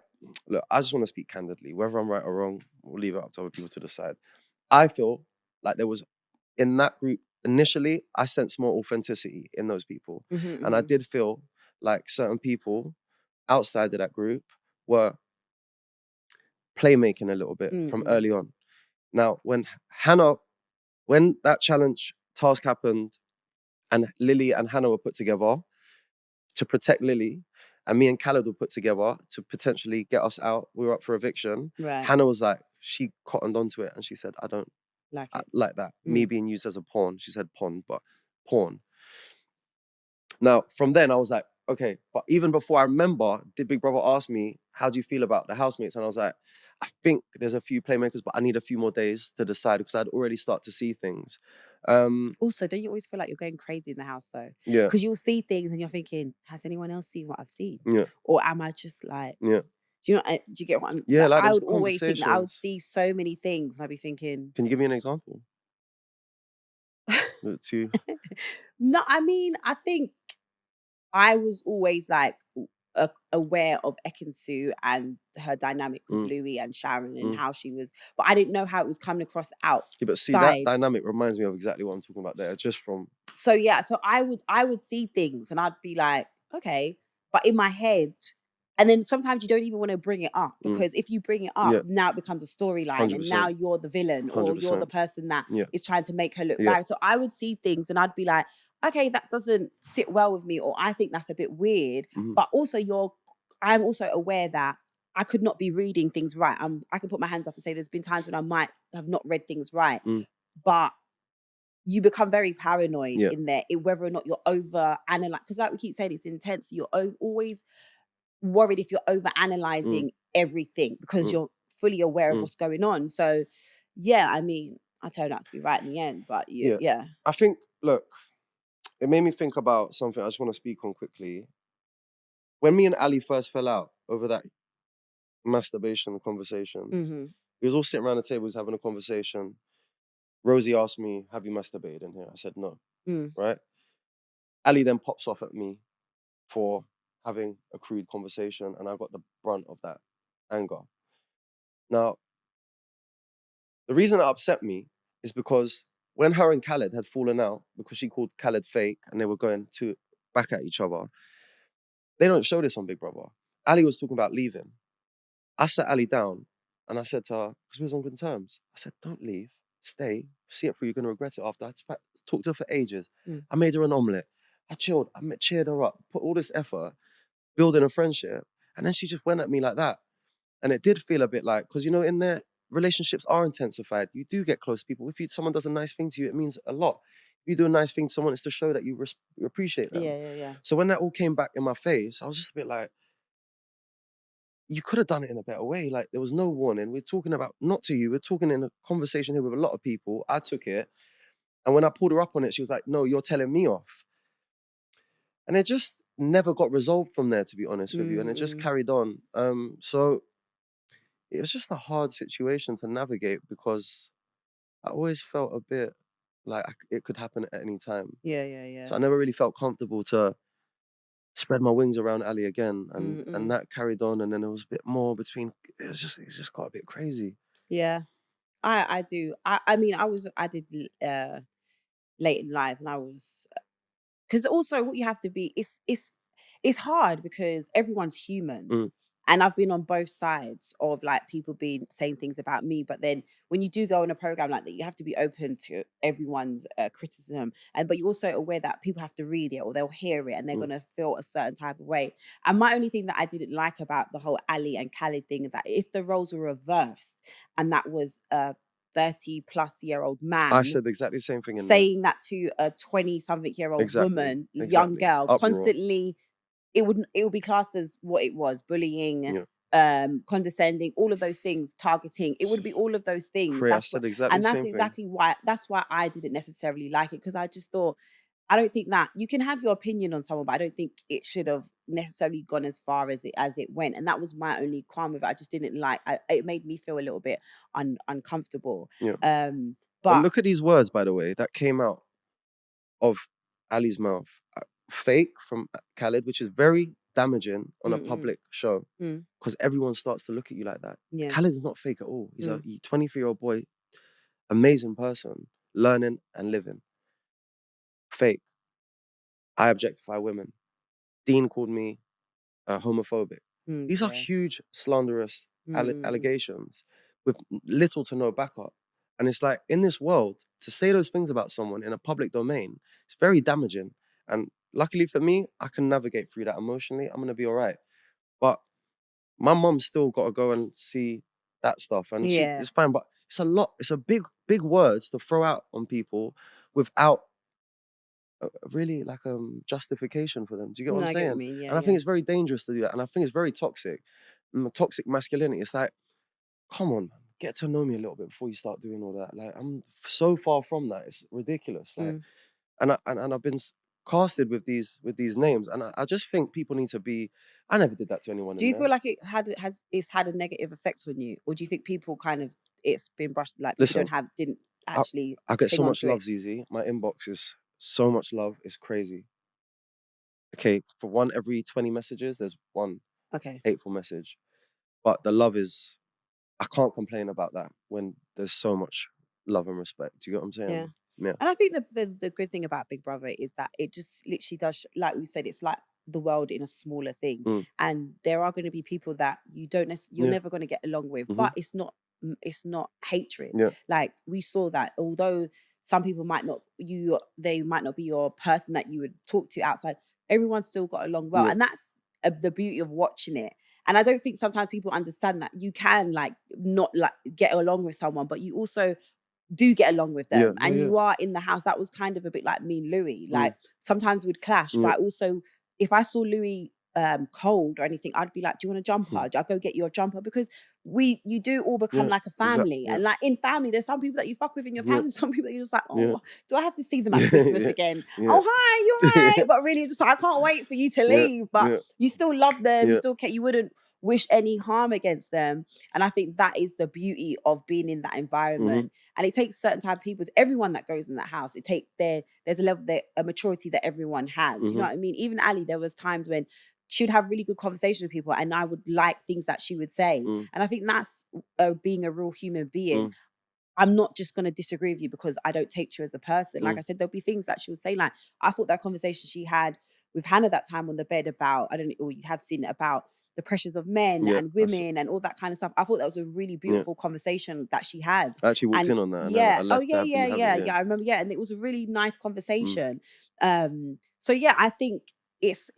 just want to speak candidly. Whether I'm right or wrong, we'll leave it up to other people to decide. I feel like there was, in that group, initially, I sensed more authenticity in those people. Mm-hmm, And I did feel like certain people outside of that group were playmaking a little bit from early on. Now, when that challenge task happened and Lily and Hannah were put together to protect Lily, and me and Khaled were put together to potentially get us out, we were up for eviction. Right. Hannah was like, she cottoned onto it and she said, I don't like that. Me being used as a pawn. She said pawn, but pawn. Now, from then I was like, okay, but even before I remember, did Big Brother ask me, how do you feel about the housemates? And I was like, I think there's a few playmakers, but I need a few more days to decide because I'd already start to see things. Also, don't you always feel like you're going crazy in the house though? Yeah. Because you'll see things and you're thinking, has anyone else seen what I've seen? Yeah. Or am I just like, yeah. do you get what I'm? Yeah, like I those would always think that I would conversations. see so many things and I'd be thinking. Can you give me an example? No, I mean, I think I was always like aware of Ekansu and her dynamic with Louis and Sharon and how she was, but I didn't know how it was coming across outside. Yeah, but see, that dynamic reminds me of exactly what I'm talking about there, just from. So yeah, so I would see things and I'd be like, okay, but in my head, and then sometimes you don't even want to bring it up because if you bring it up, now it becomes a storyline and now you're the villain or you're the person that is trying to make her look bad. So I would see things and I'd be like, okay, that doesn't sit well with me, or I think that's a bit weird. But also I'm also aware that I could not be reading things right. I can put my hands up and say there's been times when I might have not read things right. But you become very paranoid in there, whether or not you're over analyzing. Because like we keep saying, it's intense. You're always worried if you're over analyzing everything because you're fully aware of what's going on. So yeah, I mean, I turned out to be right in the end, but yeah. I think, look, it made me think about something I just want to speak on quickly. When me and Ali first fell out over that masturbation conversation, we was all sitting around the table, was having a conversation. Rosie asked me, have you masturbated in here? I said no, right? Ali then pops off at me for having a crude conversation, and I got the brunt of that anger. Now, the reason it upset me is because when her and Khaled had fallen out, because she called Khaled fake and they were going back at each other, they don't show this on Big Brother. Ali was talking about leaving. I sat Ali down and I said to her, because we was on good terms, I said, don't leave, stay, see it through, you're going to regret it after. I talked to her for ages. I made her an omelette. I chilled, cheered her up, put all this effort, building a friendship. And then she just went at me like that. And it did feel a bit like, because, in there, relationships are intensified. You do get close to people. If someone does a nice thing to you, it means a lot. If you do a nice thing to someone, it's to show that you appreciate them. Yeah. So when that all came back in my face, I was just a bit like, you could have done it in a better way. Like, there was no warning. We're talking about, not to you, we're talking in a conversation here with a lot of people. I took it. And when I pulled her up on it, she was like, no, you're telling me off. And it just never got resolved from there, to be honest with you. And it just carried on. So it was just a hard situation to navigate because I always felt a bit like it could happen at any time. Yeah. So I never really felt comfortable to spread my wings around Ali again. And that carried on. And then there was a bit more between, it just got a bit crazy. Yeah, I do. I mean, I did late in life and I was, because also what you have to be, it's hard because everyone's human. And I've been on both sides of like people saying things about me, but then when you do go on a program like that, you have to be open to everyone's criticism, but you're also aware that people have to read it or they'll hear it and they're gonna feel a certain type of way. And my only thing that I didn't like about the whole Ali and Khaled thing is that if the roles were reversed and that was a 30-plus-year-old man, I said exactly the same thing saying that to a 20-something-year-old woman, young girl, Uproar. constantly. It would be classed as what it was: bullying, condescending, all of those things, targeting. It would be all of those things. That's exactly why. That's why I didn't necessarily like it, because I just thought, I don't think that you can have your opinion on someone, but I don't think it should have necessarily gone as far as it went. And that was my only qualm with it. I just didn't like. It made me feel a little bit uncomfortable. But look at these words, by the way, that came out of Ali's mouth. Fake from Khaled, which is very damaging on a public show because everyone starts to look at you like that. Khaled is not fake at all. He's a 23-year-old boy amazing person, learning and living. Fake. I objectify women. Dean called me homophobic. These are huge slanderous allegations with little to no backup. And it's like, in this world, to say those things about someone in a public domain, it's very damaging. And luckily for me, I can navigate through that emotionally. I'm going to be all right. But my mum's still got to go and see that stuff. And it's fine, but it's a lot. It's a big words to throw out on people without really like justification for them. Do you get what I'm saying? What you mean. And I think it's very dangerous to do that. And I think it's very toxic. Toxic masculinity. It's like, come on, man, get to know me a little bit before you start doing all that. Like, I'm so far from that. It's ridiculous. Like, and I've been casted with these names, and I just think people need to be. I never did that to anyone. Do you feel like it's had a negative effect on you, or do you think people kind of it's been brushed like Listen, didn't actually? I get so much love, Zeze. My inbox is so much love. It's crazy. Okay, for one every 20 messages, there's one hateful message, but the love is. I can't complain about that when there's so much love and respect. Do you get what I'm saying? Yeah. And I think the good thing about Big Brother is that it just literally does, like we said, it's like the world in a smaller thing. And there are going to be people that you're never going to get along with, but it's not hatred. Like we saw that, although some people they might not be your person that you would talk to outside, everyone still got along well. And that's the beauty of watching it. And I don't think sometimes people understand that you can like not like get along with someone, but you also do get along with them. And you are in the house. That was kind of a bit like me and Louis. Like sometimes we'd clash, but also if I saw Louis cold or anything, I'd be like, do you want a jumper? I'll go get your jumper, because you do all become like a family. And like in family, there's some people that you fuck with in your family, some people that you're just like, oh, do I have to see them at Christmas again? Oh, hi, you're right. But really just like, I can't wait for you to leave. But you still love them, you still care, you wouldn't wish any harm against them. And I think that is the beauty of being in that environment. And it takes certain type of people, everyone that goes in that house, there's a level a maturity that everyone has. You know what I mean? Even Ali, there was times when she would have really good conversations with people and I would like things that she would say. And I think that's being a real human being. I'm not just going to disagree with you because I don't take you as a person. Like I said, there'll be things that she would say. Like, I thought that conversation she had with Hannah that time on the bed about, I don't know, or you have seen it, about the pressures of men and women and all that kind of stuff. I thought that was a really beautiful conversation that she had. I actually walked in on that. And I left I remember. Yeah, and it was a really nice conversation. So yeah, I think it's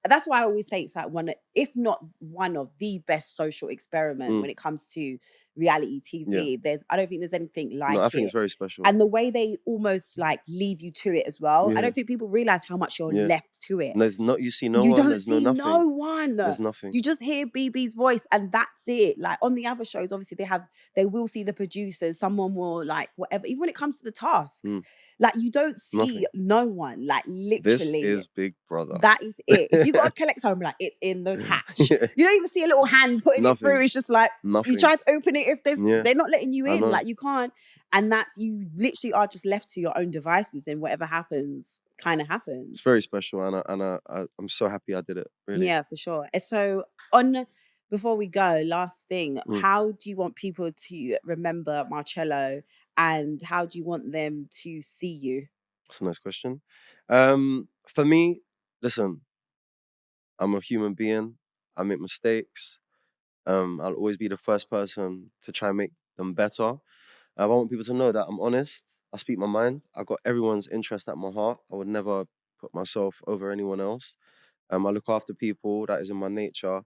that's why I always say it's like if not one of the best social experiment when it comes to reality TV. I don't think there's anything like it. I think it's very special. And the way they almost like leave you to it as well. I don't think people realize how much you're left to it. You see no one. There's nothing. No one. There's nothing. You just hear BB's voice and that's it. Like on the other shows, obviously they will see the producers. Someone will like whatever. Even when it comes to the tasks, like you don't see no one. Like literally, this is Big Brother. That is it. If you got to collect something, like it's in the hatch. You don't even see a little hand putting it through. It's just like you try to open it. If they're not letting you in, like you can't. And that's, you literally are just left to your own devices, and whatever happens kind of happens. It's very special, and I'm so happy I did it. Really. Yeah, for sure. So before we go, last thing, how do you want people to remember Marcello, and how do you want them to see you? That's a nice question. For me, listen, I'm a human being. I make mistakes. I'll always be the first person to try and make them better. I want people to know that I'm honest. I speak my mind. I got everyone's interest at my heart. I would never put myself over anyone else. I look after people. That is in my nature.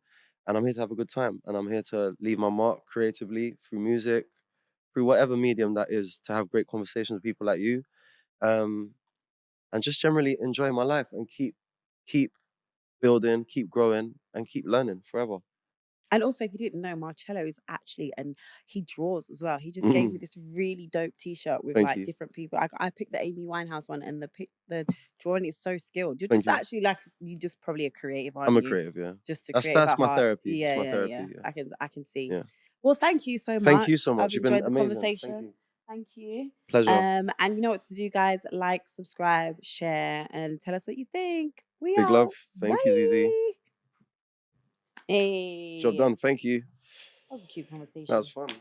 And I'm here to have a good time. And I'm here to leave my mark creatively through music, through whatever medium that is, to have great conversations with people like you. And just generally enjoy my life and keep building, keep growing, and keep learning forever. And also, if you didn't know, Marcello is actually, and he draws as well. He just gave me this really dope T-shirt with different people. I picked the Amy Winehouse one, and the drawing is so skilled. You're just actually like, you just probably a creative, aren't you? I'm a creative, yeah. Just that's my therapy. Yeah, it's my therapy, yeah. I can see. Yeah. Well, thank you so much. Thank you so much. I've enjoyed the amazing. conversation. Thank you. Pleasure. And you know what to do, guys. Like, subscribe, share, and tell us what you think. Big love. Thank you, Zeze. Hey. Job done. Thank you. That was a cute conversation. That was fun.